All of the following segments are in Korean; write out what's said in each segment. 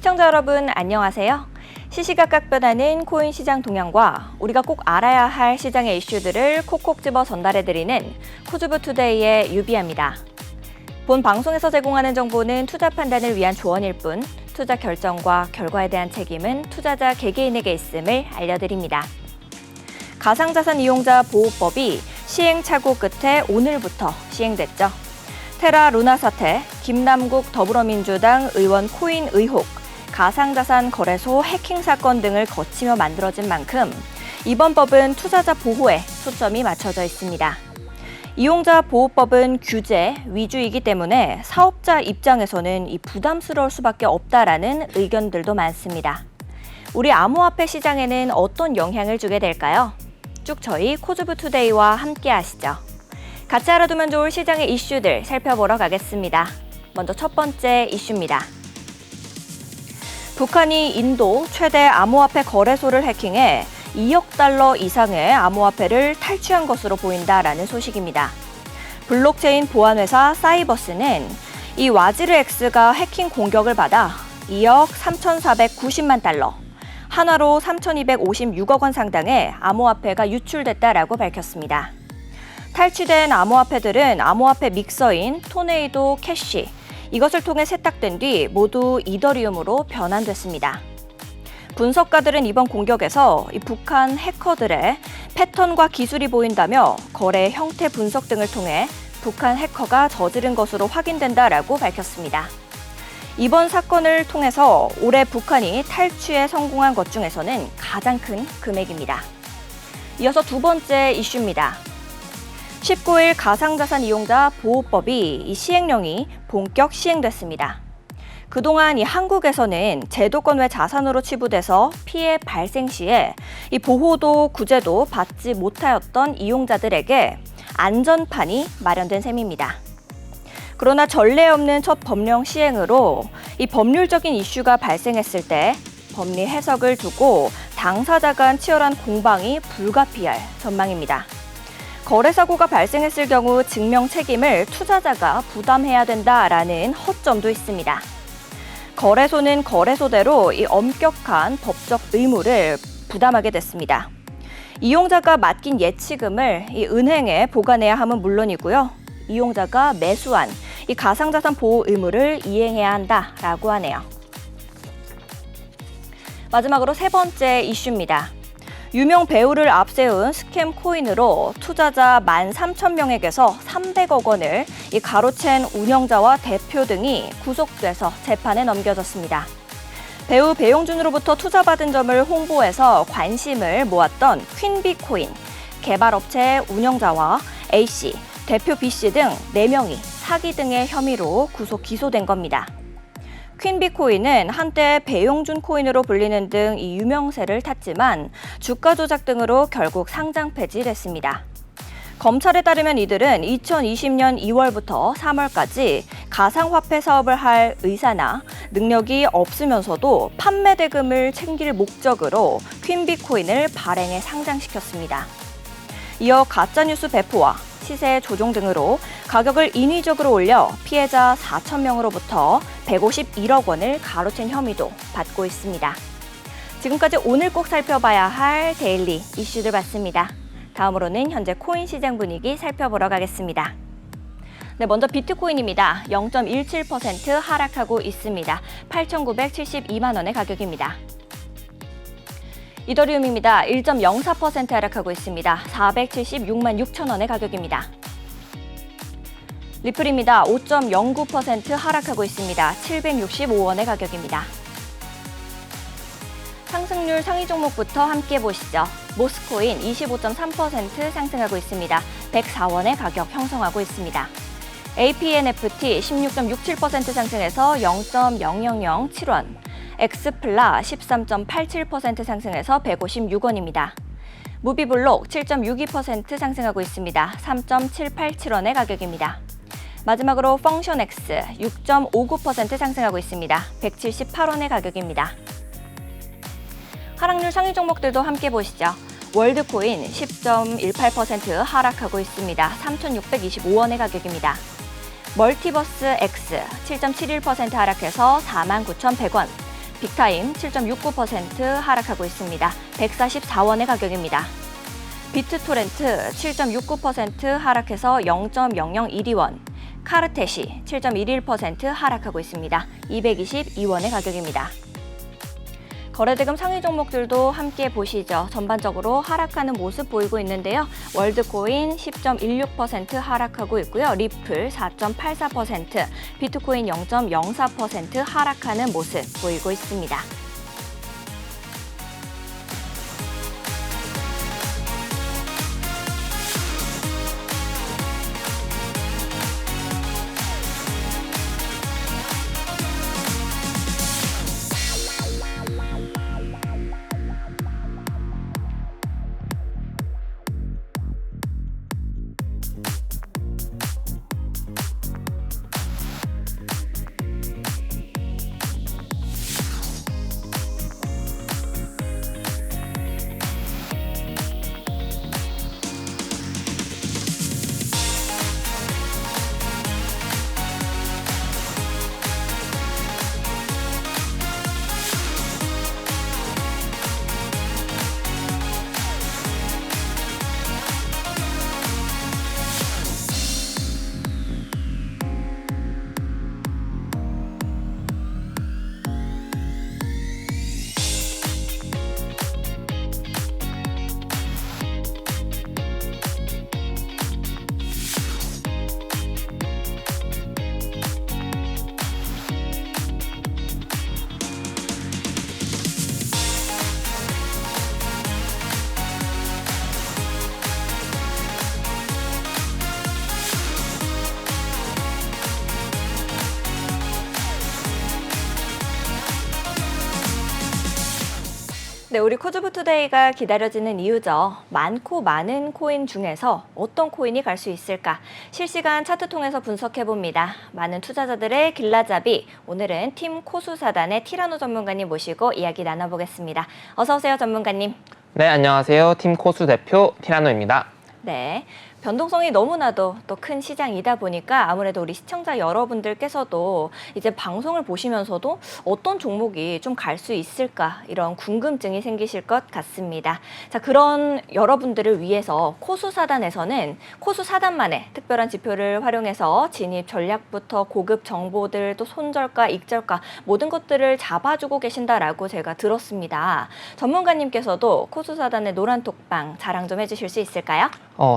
시청자 여러분 안녕하세요. 시시각각 변하는 코인 시장 동향과 우리가 꼭 알아야 할 시장의 이슈들을 콕콕 집어 전달해드리는 코주브투데이의 유비아입니다. 본 방송에서 제공하는 정보는 투자 판단을 위한 조언일 뿐 투자 결정과 결과에 대한 책임은 투자자 개개인에게 있음을 알려드립니다. 가상자산 이용자 보호법이 시행착오 끝에 오늘부터 시행됐죠. 테라 루나 사태, 김남국 더불어민주당 의원 코인 의혹, 가상자산 거래소 해킹 사건 등을 거치며 만들어진 만큼 이번 법은 투자자 보호에 초점이 맞춰져 있습니다. 이용자 보호법은 규제 위주이기 때문에 사업자 입장에서는 부담스러울 수밖에 없다라는 의견들도 많습니다. 우리 암호화폐 시장에는 어떤 영향을 주게 될까요? 쭉 저희 코주브투데이와 함께 하시죠. 같이 알아두면 좋을 시장의 이슈들 살펴보러 가겠습니다. 먼저 첫 번째 이슈입니다. 북한이 인도 최대 암호화폐 거래소를 해킹해 2억 달러 이상의 암호화폐를 탈취한 것으로 보인다라는 소식입니다. 블록체인 보안회사 사이버스는 이 와지르엑스가 해킹 공격을 받아 2억 3,490만 달러, 한화로 3,256억 원 상당의 암호화폐가 유출됐다라고 밝혔습니다. 탈취된 암호화폐들은 암호화폐 믹서인 토네이도 캐시, 이것을 통해 세탁된 뒤 모두 이더리움으로 변환됐습니다. 분석가들은 이번 공격에서 북한 해커들의 패턴과 기술이 보인다며 거래 형태 분석 등을 통해 북한 해커가 저지른 것으로 확인된다라고 밝혔습니다. 이번 사건을 통해서 올해 북한이 탈취에 성공한 것 중에서는 가장 큰 금액입니다. 이어서 두 번째 이슈입니다. 19일 가상자산 이용자 보호법이 이 시행령이 본격 시행됐습니다. 그동안 이 한국에서는 제도권 외 자산으로 치부돼서 피해 발생 시에 이 보호도 구제도 받지 못하였던 이용자들에게 안전판이 마련된 셈입니다. 그러나 전례 없는 첫 법령 시행으로 이 법률적인 이슈가 발생했을 때 법리 해석을 두고 당사자 간 치열한 공방이 불가피할 전망입니다. 거래 사고가 발생했을 경우 증명 책임을 투자자가 부담해야 된다라는 허점도 있습니다. 거래소는 거래소대로 이 엄격한 법적 의무를 부담하게 됐습니다. 이용자가 맡긴 예치금을 이 은행에 보관해야 함은 물론이고요. 이용자가 매수한 이 가상자산 보호 의무를 이행해야 한다라고 하네요. 마지막으로 세 번째 이슈입니다. 유명 배우를 앞세운 스캠 코인으로 투자자 13,000명에게서 300억 원을 이 가로챈 운영자와 대표 등이 구속돼서 재판에 넘겨졌습니다. 배우 배용준으로부터 투자받은 점을 홍보해서 관심을 모았던 퀸비코인, 개발업체 운영자와 A씨, 대표 B씨 등 4명이 사기 등의 혐의로 구속 기소된 겁니다. 퀸비코인은 한때 배용준 코인으로 불리는 등 이 유명세를 탔지만 주가 조작 등으로 결국 상장 폐지됐습니다. 검찰에 따르면 이들은 2020년 2월부터 3월까지 가상화폐 사업을 할 의사나 능력이 없으면서도 판매 대금을 챙길 목적으로 퀸비코인을 발행해 상장시켰습니다. 이어 가짜뉴스 배포와 시세 조종 등으로 가격을 인위적으로 올려 피해자 4,000명으로부터 151억 원을 가로챈 혐의도 받고 있습니다. 지금까지 오늘 꼭 살펴봐야 할 데일리 이슈들 봤습니다. 다음으로는 현재 코인 시장 분위기 살펴보러 가겠습니다. 네, 먼저 비트코인입니다. 0.17% 하락하고 있습니다. 8,972만 원의 가격입니다. 이더리움입니다. 1.04% 하락하고 있습니다. 476만 6천 원의 가격입니다. 리플입니다. 5.09% 하락하고 있습니다. 765원의 가격입니다. 상승률 상위 종목부터 함께 보시죠. 모스코인 25.3% 상승하고 있습니다. 104원의 가격 형성하고 있습니다. APNFT 16.67% 상승해서 0.0007원. 엑스플라 13.87% 상승해서 156원입니다. 무비블록 7.62% 상승하고 있습니다. 3.787원의 가격입니다. 마지막으로 펑션X 6.59% 상승하고 있습니다. 178원의 가격입니다. 하락률 상위 종목들도 함께 보시죠. 월드코인 10.18% 하락하고 있습니다. 3,625원의 가격입니다. 멀티버스 X 7.71% 하락해서 49,100원. 빅타임 7.69% 하락하고 있습니다. 144원의 가격입니다. 비트토렌트 7.69% 하락해서 0.0012원, 카르테시 7.11% 하락하고 있습니다. 222원의 가격입니다. 거래대금 상위 종목들도 함께 보시죠. 전반적으로 하락하는 모습 보이고 있는데요. 월드코인 10.16% 하락하고 있고요. 리플 4.84%, 비트코인 0.04% 하락하는 모습 보이고 있습니다. 네, 우리 코즈부투데이가 기다려지는 이유죠. 많고 많은 코인 중에서 어떤 코인이 갈 수 있을까? 실시간 차트 통해서 분석해봅니다. 많은 투자자들의 길라잡이, 오늘은 팀 코수사단의 티라노 전문가님 모시고 이야기 나눠보겠습니다. 어서 오세요, 전문가님. 네, 안녕하세요. 팀 코수 대표 티라노입니다. 네. 변동성이 너무나도 또 큰 시장이다 보니까 아무래도 우리 시청자 여러분들께서도 이제 방송을 보시면서도 어떤 종목이 좀 갈 수 있을까 이런 궁금증이 생기실 것 같습니다. 자, 그런 여러분들을 위해서 코수사단에서는 코수사단만의 특별한 지표를 활용해서 진입 전략부터 고급 정보들 또 손절가, 익절가 모든 것들을 잡아주고 계신다라고 제가 들었습니다. 전문가님께서도 코수사단의 노란톡방 자랑 좀 해주실 수 있을까요?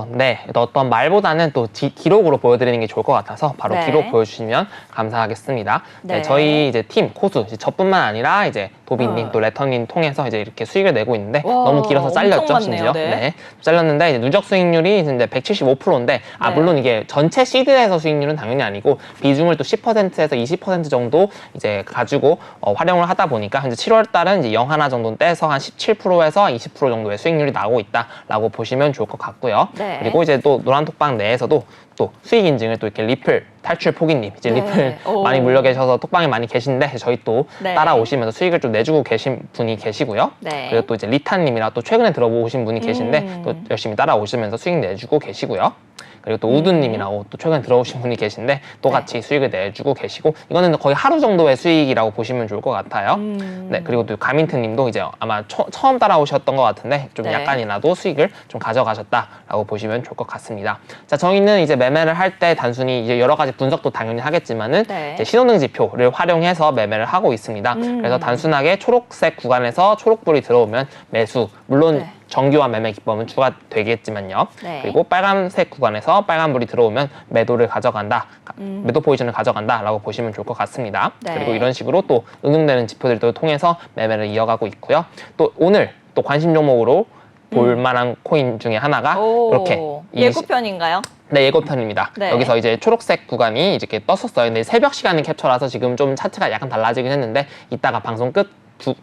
네. 어떤 말보다는 또 기록으로 보여드리는 게 좋을 것 같아서 바로 네. 기록 보여주시면 감사하겠습니다. 네. 저희 이제 팀 코수 저뿐만 아니라 이제 도비님 또 레터님 통해서 이제 이렇게 수익을 내고 있는데 너무 길어서 잘렸죠, 많네요. 심지어. 네. 잘렸는데 이제 누적 수익률이 이제 175%인데 네. 물론 이게 전체 시드에서 수익률은 당연히 아니고 비중을 또 10%에서 20% 정도 이제 가지고 활용을 하다 보니까 이제 7월 달은 이제 0 하나 정도 떼서 한 17%에서 20% 정도의 수익률이 나오고 있다라고 보시면 좋을 것 같고요. 네. 그리고 이제 또 노란톡방 내에서도 또 수익 인증을 또 이렇게 리플 탈출 포기님 이제 네. 리플 오. 많이 물려 계셔서 톡방에 많이 계신데 저희 또 네. 따라오시면서 수익을 좀 내주고 계신 분이 계시고요. 네. 그리고 또 이제 리타님이랑 또 최근에 들어보신 분이 계신데 또 열심히 따라오시면서 수익 내주고 계시고요. 그리고 또 우드님이라고 또 최근에 들어오신 분이 계신데 또 같이 수익을 내주고 계시고 이거는 거의 하루 정도의 수익이라고 보시면 좋을 것 같아요. 네, 그리고 또 가민트님도 이제 아마 처음 따라오셨던 것 같은데 좀 네. 약간이라도 수익을 좀 가져가셨다라고 보시면 좋을 것 같습니다. 자, 저희는 이제 매매를 할 때 단순히 이제 여러 가지 분석도 당연히 하겠지만은 네. 이제 신호등 지표를 활용해서 매매를 하고 있습니다. 그래서 단순하게 초록색 구간에서 초록불이 들어오면 매수, 물론 네. 정규와 매매 기법은 추가되겠지만요. 네. 그리고 빨간색 구간에서 빨간불이 들어오면 매도를 가져간다, 매도 포지션을 가져간다라고 보시면 좋을 것 같습니다. 네. 그리고 이런 식으로 또 응용되는 지표들도 통해서 매매를 이어가고 있고요. 또 오늘 또 관심 종목으로 볼만한 코인 중에 하나가 이렇게 예고편인가요? 네, 예고편입니다. 네. 여기서 이제 초록색 구간이 이렇게 떴었어요. 근데 새벽 시간인 캡처라서 지금 좀 차트가 약간 달라지긴 했는데 이따가 방송 끝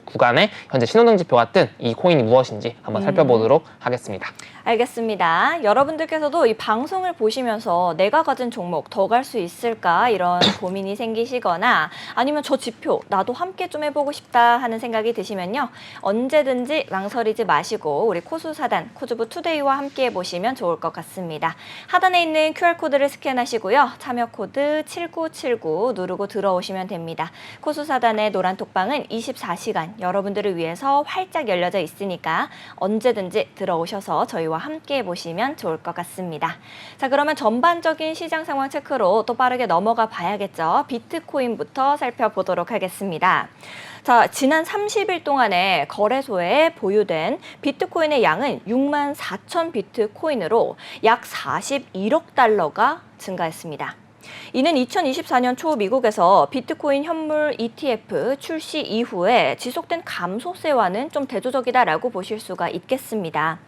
구간에 현재 신호등지표가 뜬 이 코인이 무엇인지 한번 살펴보도록 하겠습니다. 알겠습니다. 여러분들께서도 이 방송을 보시면서 내가 가진 종목 더 갈 수 있을까 이런 고민이 생기시거나 아니면 저 지표 나도 함께 좀 해보고 싶다 하는 생각이 드시면요. 언제든지 망설이지 마시고 우리 코수사단 코주부 투데이와 함께 해보시면 좋을 것 같습니다. 하단에 있는 QR코드를 스캔하시고요. 참여 코드 7979 누르고 들어오시면 됩니다. 코수사단의 노란 톡방은 24시간 여러분들을 위해서 활짝 열려져 있으니까 언제든지 들어오셔서 저희와 함께 해보시면 좋을 것 같습니다. 자, 그러면 전반적인 시장 상황 체크로 또 빠르게 넘어가 봐야겠죠. 비트코인부터 살펴보도록 하겠습니다. 자, 지난 30일 동안에 거래소에 보유된 비트코인의 양은 6만 4천 비트코인으로 약 41억 달러가 증가했습니다. 이는 2024년 초 미국에서 비트코인 현물 ETF 출시 이후에 지속된 감소세와는 좀 대조적이다라고 보실 수가 있겠습니다.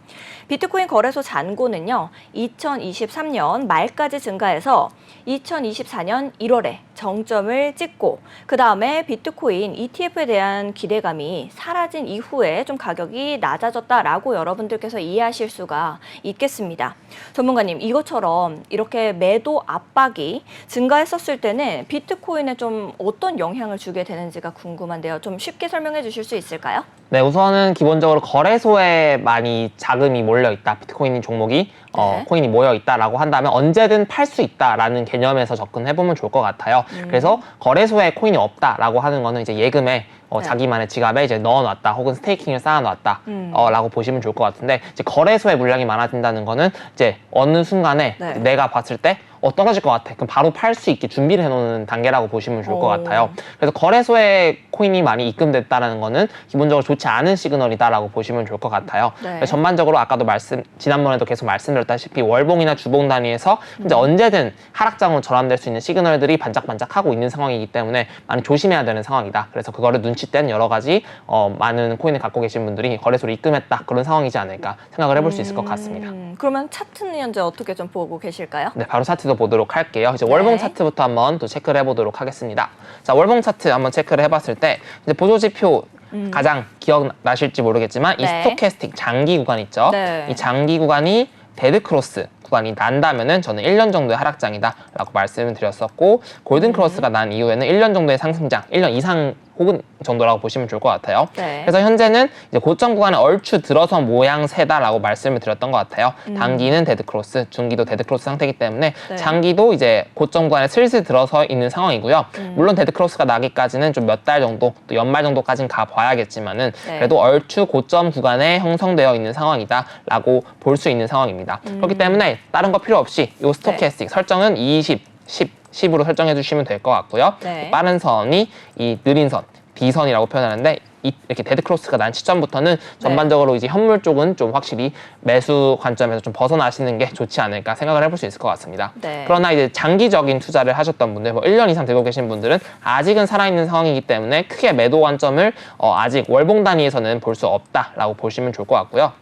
비트코인 거래소 잔고는요, 2023년 말까지 증가해서 2024년 1월에 정점을 찍고 그 다음에 비트코인 ETF에 대한 기대감이 사라진 이후에 좀 가격이 낮아졌다라고 여러분들께서 이해하실 수가 있겠습니다. 전문가님, 이것처럼 이렇게 매도 압박이 증가했었을 때는 비트코인에 좀 어떤 영향을 주게 되는지가 궁금한데요. 좀 쉽게 설명해 주실 수 있을까요? 네, 우선은 기본적으로 거래소에 많이 자금이 몰려 있다. 비트코인 종목이 코인이 모여 있다라고 한다면 언제든 팔 수 있다라는 개념에서 접근해보면 좋을 것 같아요. 그래서 거래소에 코인이 없다라고 하는 거는 이제 예금에 자기만의 지갑에 이제 넣어놨다 혹은 스테이킹을 쌓아놨다 라고 보시면 좋을 것 같은데, 이제 거래소에 물량이 많아진다는 거는 이제 어느 순간에 내가 봤을 때 떨어질 것 같아. 그럼 바로 팔 수 있게 준비를 해놓는 단계라고 보시면 좋을 것 같아요. 그래서 거래소에 코인이 많이 입금됐다는 거는 기본적으로 좋지 않은 시그널이다라고 보시면 좋을 것 같아요. 그래서 전반적으로 아까도 지난번에도 계속 말씀드렸다시피 월봉이나 주봉 단위에서 이제 언제든 하락장으로 전환될 수 있는 시그널들이 반짝반짝하고 있는 상황이기 때문에 많이 조심해야 되는 상황이다. 그래서 그거를 눈치챈 여러 가지 많은 코인을 갖고 계신 분들이 거래소로 입금했다, 그런 상황이지 않을까 생각을 해볼 수 있을 것 같습니다. 그러면 차트는 현재 어떻게 좀 보고 계실까요? 네, 바로 차트도 보도록 할게요. 이제 월봉 차트부터 한번 또 체크를 해보도록 하겠습니다. 자, 월봉 차트 한번 체크를 해봤을 때 이제 보조지표 가장 기억나실지 모르겠지만 이 스토캐스틱 장기 구간 있죠. 이 장기 구간이 데드크로스 구간이 난다면은 저는 1년 정도의 하락장이다 라고 말씀을 드렸었고, 골든크로스가 난 이후에는 1년 정도의 상승장, 1년 이상 혹은 정도라고 보시면 좋을 것 같아요. 그래서 현재는 이제 고점 구간에 얼추 들어선 모양새다라고 말씀을 드렸던 것 같아요. 단기는 데드크로스, 중기도 데드크로스 상태이기 때문에 장기도 이제 고점 구간에 슬슬 들어서 있는 상황이고요. 물론 데드크로스가 나기까지는 좀 몇 달 정도, 또 연말 정도까지는 가봐야겠지만은 그래도 얼추 고점 구간에 형성되어 있는 상황이다라고 볼 수 있는 상황입니다. 그렇기 때문에 다른 거 필요 없이 이 스토캐스틱 설정은 20, 10, 10으로 설정해 주시면 될 것 같고요. 빠른 선이 이 느린 선, B선이라고 표현하는데, 이렇게 데드크로스가 난 시점부터는 전반적으로 이제 현물 쪽은 좀 확실히 매수 관점에서 좀 벗어나시는 게 좋지 않을까 생각을 해볼 수 있을 것 같습니다. 그러나 이제 장기적인 투자를 하셨던 분들, 뭐 1년 이상 들고 계신 분들은 아직은 살아있는 상황이기 때문에 크게 매도 관점을 아직 월봉 단위에서는 볼 수 없다라고 보시면 좋을 것 같고요.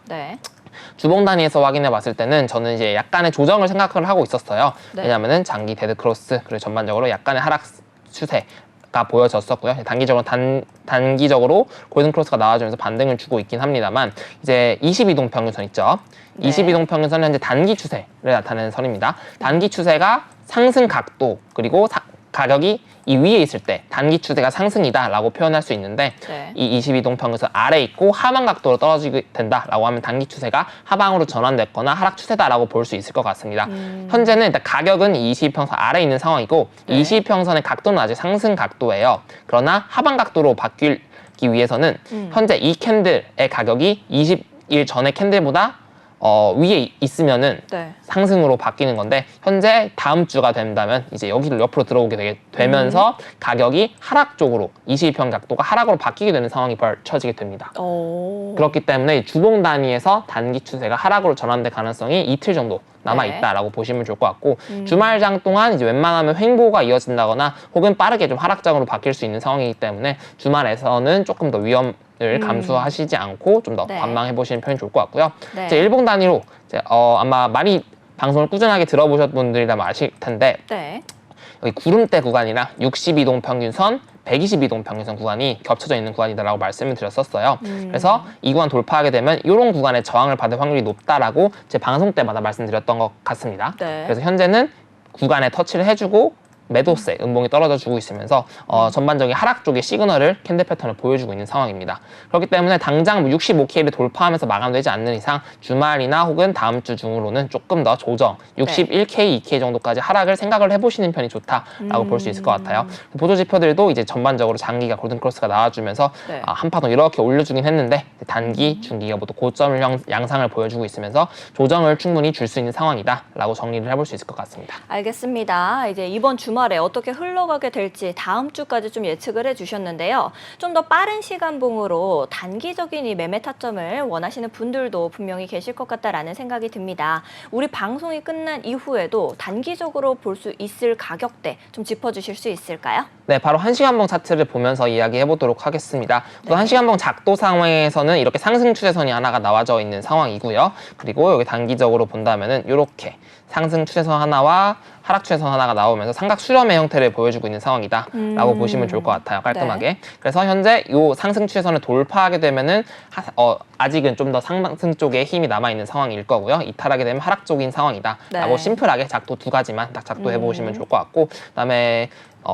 주봉 단위에서 확인해 봤을 때는 저는 이제 약간의 조정을 생각을 하고 있었어요. 왜냐면은 장기 데드크로스, 그리고 전반적으로 약간의 하락 추세가 보여졌었고요. 단기적으로 골든크로스가 나와주면서 반등을 주고 있긴 합니다만, 이제 22동 평균선 있죠. 22동 평균선은 현재 단기 추세를 나타내는 선입니다. 단기 추세가 상승 각도, 그리고 가격이 이 위에 있을 때 단기 추세가 상승이다 라고 표현할 수 있는데, 이 22동 평균선 아래 있고 하방 각도로 떨어지게 된다라고 하면 단기 추세가 하방으로 전환됐거나 하락 추세다라고 볼 수 있을 것 같습니다. 현재는 일단 가격은 이 22평선 아래 있는 상황이고, 22평선의 각도는 아직 상승 각도예요. 그러나 하방 각도로 바뀌기 위해서는 현재 이 캔들의 가격이 20일 전의 캔들보다 위에 있으면은 상승으로 바뀌는 건데, 현재 다음 주가 된다면 이제 여기를 옆으로 들어오게 되면서 가격이 하락 쪽으로 22평 각도가 하락으로 바뀌게 되는 상황이 벌쳐지게 됩니다. 그렇기 때문에 주봉 단위에서 단기 추세가 하락으로 전환될 가능성이 이틀 정도 남아있다라고 보시면 좋을 것 같고, 주말장 동안 이제 웬만하면 횡보가 이어진다거나 혹은 빠르게 좀 하락장으로 바뀔 수 있는 상황이기 때문에 주말에서는 조금 더 위험을 감수하시지 않고 좀 더 관망해 보시는 편이 좋을 것 같고요. 이제 일봉 단위로 이제 아마 많이 방송을 꾸준하게 들어보셨던 분들이라면 아실 텐데, 여기 구름대 구간이랑 62동 평균선, 122동 평균선 구간이 겹쳐져 있는 구간이다라고 말씀을 드렸었어요. 그래서 이 구간 돌파하게 되면 이런 구간에 저항을 받을 확률이 높다라고 제 방송 때마다 말씀드렸던 것 같습니다. 네. 그래서 현재는 구간에 터치를 해주고 매도세, 음봉이 떨어져 주고 있으면서 전반적인 하락 쪽의 시그널을 캔들 패턴을 보여주고 있는 상황입니다. 그렇기 때문에 당장 65K를 돌파하면서 마감되지 않는 이상 주말이나 혹은 다음 주 중으로는 조금 더 조정, 61K, 2K 정도까지 하락을 생각을 해보시는 편이 좋다라고 볼 수 있을 것 같아요. 보조 지표들도 이제 전반적으로 장기가 골든크로스가 나와주면서 네. 한파동 이렇게 올려주긴 했는데 단기, 중기가 모두 고점 양상을 보여주고 있으면서 조정을 충분히 줄 수 있는 상황이다라고 정리를 해볼 수 있을 것 같습니다. 알겠습니다. 이제 이번 주말에 어떻게 흘러가게 될지 다음 주까지 좀 예측을 해주셨는데요. 좀 더 빠른 시간봉으로 단기적인 이 매매 타점을 원하시는 분들도 분명히 계실 것 같다라는 생각이 듭니다. 우리 방송이 끝난 이후에도 단기적으로 볼 수 있을 가격대 좀 짚어주실 수 있을까요? 네, 바로 1시간봉 차트를 보면서 이야기해 보도록 하겠습니다. 또 1시간봉 작도 상황에서는 이렇게 상승 추세선이 하나가 나와져 있는 상황이고요. 그리고 여기 단기적으로 본다면은 이렇게 상승 추세선 하나와 하락 추세선 하나가 나오면서 삼각 수렴의 형태를 보여주고 있는 상황이다라고 보시면 좋을 것 같아요. 깔끔하게. 네. 그래서 현재 이 상승 추세선을 돌파하게 되면은 아직은 좀 더 상승 쪽에 힘이 남아 있는 상황일 거고요. 이탈하게 되면 하락 쪽인 상황이다라고 네. 심플하게 작도 두 가지만 딱 작도해 보시면 좋을 것 같고, 그다음에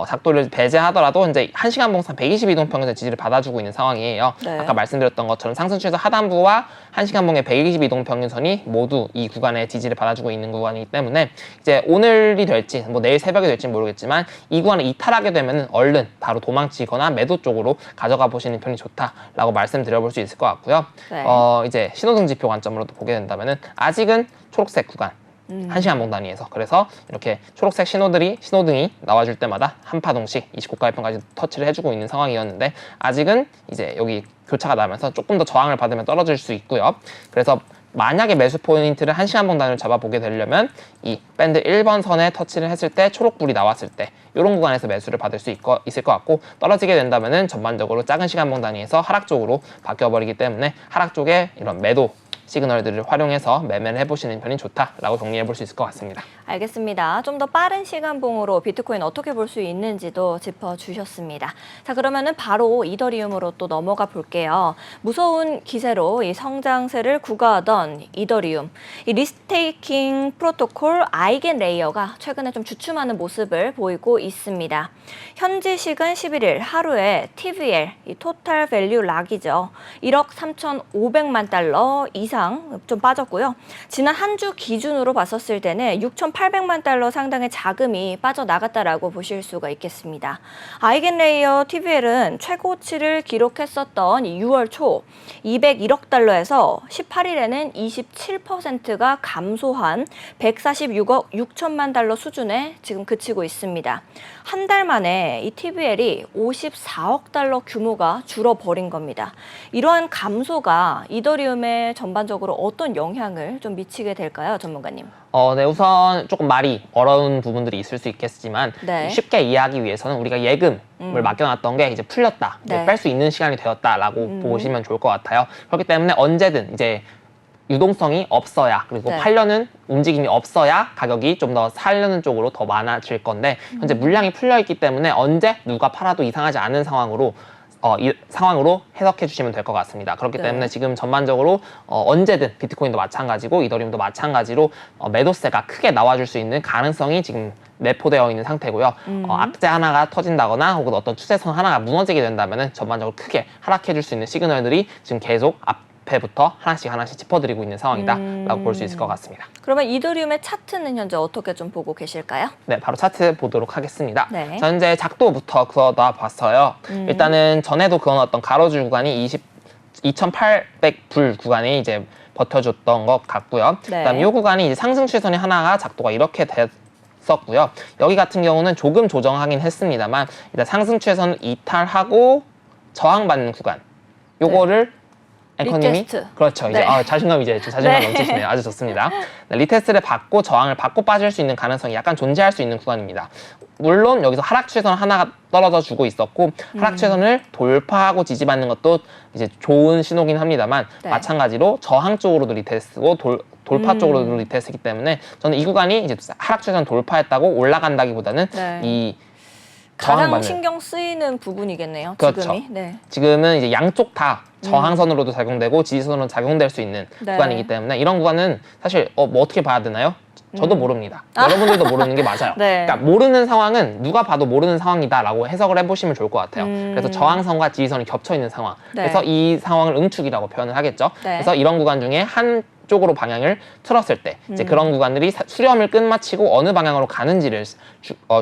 작도를 배제하더라도 이제 1시간 봉상 122동 평균선 지지를 받아주고 있는 상황이에요. 네. 아까 말씀드렸던 것처럼 상승추에서 하단부와 1시간 봉의 122동 평균선이 모두 이 구간에 지지를 받아주고 있는 구간이기 때문에 이제 오늘이 될지 뭐 내일 새벽이 될지 모르겠지만 이 구간을 이탈하게 되면 얼른 바로 도망치거나 매도 쪽으로 가져가 보시는 편이 좋다라고 말씀드려볼 수 있을 것 같고요. 네. 이제 신호등 지표 관점으로도 보게 된다면은 아직은 초록색 구간 1시간 봉 단위에서, 그래서 이렇게 초록색 신호등이 나와줄 때마다 한파동씩 29가일평까지 터치를 해주고 있는 상황이었는데 아직은 이제 여기 교차가 나면서 조금 더 저항을 받으면 떨어질 수 있고요. 그래서 만약에 매수 포인트를 1시간 봉 단위로 잡아보게 되려면 이 밴드 1번 선에 터치를 했을 때 초록불이 나왔을 때 이런 구간에서 매수를 받을 수 있을 것 같고, 떨어지게 된다면은 전반적으로 작은 시간 봉 단위에서 하락 쪽으로 바뀌어버리기 때문에 하락 쪽에 이런 매도 시그널들을 활용해서 매매를 해보시는 편이 좋다라고 정리해 볼 수 있을 것 같습니다. 알겠습니다. 좀 더 빠른 시간봉으로 비트코인 어떻게 볼 수 있는지도 짚어주셨습니다. 자, 그러면은 바로 이더리움으로 또 넘어가 볼게요. 무서운 기세로 이 성장세를 구가하던 이더리움, 이 리스테이킹 프로토콜 아이겐 레이어가 최근에 좀 주춤하는 모습을 보이고 있습니다. 현지 시간 11일 하루에 TVL, 이 토탈 밸류 락이죠. 1억 3,500만 달러 이상 좀 빠졌고요. 지난 한 주 기준으로 봤었을 때는 6,800만 달러 상당의 자금이 빠져나갔다라고 보실 수가 있겠습니다. 아이겐레이어 TVL은 최고치를 기록했었던 6월 초 201억 달러에서 18일에는 27%가 감소한 146억 6천만 달러 수준에 지금 그치고 있습니다. 한 달 만에 이 TVL이 54억 달러 규모가 줄어버린 겁니다. 이러한 감소가 이더리움에 전반적으로 어떤 영향을 좀 미치게 될까요, 전문가님? 네, 우선 조금 말이 어려운 부분들이 있을 수 있겠지만 네. 쉽게 이해하기 위해서는 우리가 예금을 맡겨놨던 게 이제 풀렸다, 네. 뺄 수 있는 시간이 되었다라고 보시면 좋을 것 같아요. 그렇기 때문에 언제든 이제 유동성이 없어야, 그리고 네. 팔려는 움직임이 없어야 가격이 좀 더 살려는 쪽으로 더 많아질 건데 현재 물량이 풀려 있기 때문에 언제 누가 팔아도 이상하지 않은 상황으로 이 상황으로 해석해 주시면 될 것 같습니다. 그렇기 네. 때문에 지금 전반적으로 언제든 비트코인도 마찬가지고 이더리움도 마찬가지로 매도세가 크게 나와줄 수 있는 가능성이 지금 내포되어 있는 상태고요. 악재 하나가 터진다거나 혹은 어떤 추세선 하나가 무너지게 된다면 전반적으로 크게 하락해 줄 수 있는 시그널들이 지금 계속 앞에부터 하나씩 짚어드리고 있는 상황이다라고 볼 수 있을 것 같습니다. 그러면 이더리움의 차트는 현재 어떻게 좀 보고 계실까요? 네, 바로 차트 보도록 하겠습니다. 네. 자, 현재 작도부터 그어놔 봤어요. 일단은 전에도 그어놨던 가로줄 구간이 2,800불 구간이 이제 버텨줬던 것 같고요. 네. 그다음에 이 구간이 이제 상승 추세선이 하나가 작도가 이렇게 됐었고요. 여기 같은 경우는 조금 조정하긴 했습니다만 일단 상승 추세선을 이탈하고 저항받는 구간, 요거를 앵커님이 리테스트. 그렇죠. 이제 네. 자신감 이제 좀 자신감 네. 넘치시네요. 아주 좋습니다. 네, 리테스트를 받고 저항을 받고 빠질 수 있는 가능성이 약간 존재할 수 있는 구간입니다. 물론 여기서 하락 추세선 하나가 떨어져 주고 있었고 하락 추세선을 돌파하고 지지받는 것도 이제 좋은 신호긴 합니다만 네. 마찬가지로 저항 쪽으로도 리테스트고 돌파 쪽으로도 리테스트이기 때문에 저는 이 구간이 이제 하락 추세선 돌파했다고 올라간다기보다는 네. 이 가장 저항받는. 신경 쓰이는 부분이겠네요. 그렇죠. 지금이. 네. 지금은 이제 양쪽 다 저항선으로도 작용되고 지지선으로 작용될 수 있는 네. 구간이기 때문에 이런 구간은 사실 뭐 어떻게 봐야 되나요? 저도 모릅니다. 여러분들도 모르는 게 맞아요. 네. 그러니까 모르는 상황은 누가 봐도 모르는 상황이다라고 해석을 해보시면 좋을 것 같아요. 그래서 저항선과 지지선이 겹쳐 있는 상황. 네. 그래서 이 상황을 응축이라고 표현을 하겠죠. 네. 그래서 이런 구간 중에 한 쪽으로 방향을 틀었을 때 이제 그런 구간들이 수렴을 끝마치고 어느 방향으로 가는지를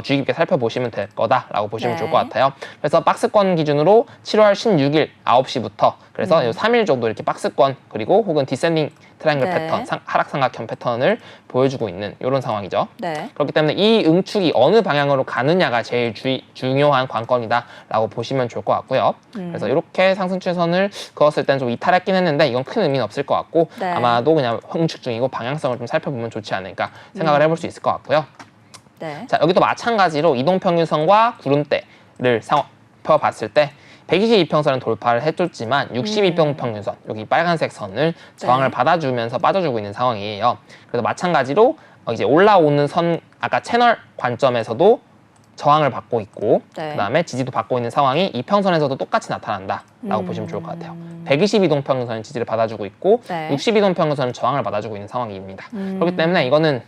주의 깊게 살펴보시면 될 거다라고 보시면 네. 좋을 것 같아요. 그래서 박스권 기준으로 7월 16일 9시부터 그래서 3일 정도 이렇게 박스권 그리고 혹은 디센딩 트라이앵글 네. 패턴, 하락삼각형 패턴을 보여주고 있는 이런 상황이죠. 네. 그렇기 때문에 이 응축이 어느 방향으로 가느냐가 제일 중요한 관건이다라고 보시면 좋을 것 같고요. 그래서 이렇게 상승 추세선을 그었을 때는 좀 이탈했긴 했는데 이건 큰 의미는 없을 것 같고 네. 아마도 그냥 응축 중이고 방향성을 좀 살펴보면 좋지 않을까 생각을 해볼 수 있을 것 같고요. 네. 자, 여기도 마찬가지로 이동평균선과 구름대를 살펴봤을 때 122평선은 돌파를 해줬지만 62평균선 여기 빨간색 선을 저항을 받아주면서 빠져주고 있는 상황이에요. 그래서 마찬가지로 이제 올라오는 선 아까 채널 관점에서도 저항을 받고 있고 네. 그다음에 지지도 받고 있는 상황이 이평선에서도 똑같이 나타난다라고 보시면 좋을 것 같아요. 122동평균선은 지지를 받아주고 있고 네. 62동평균선은 저항을 받아주고 있는 상황입니다. 그렇기 때문에 이거는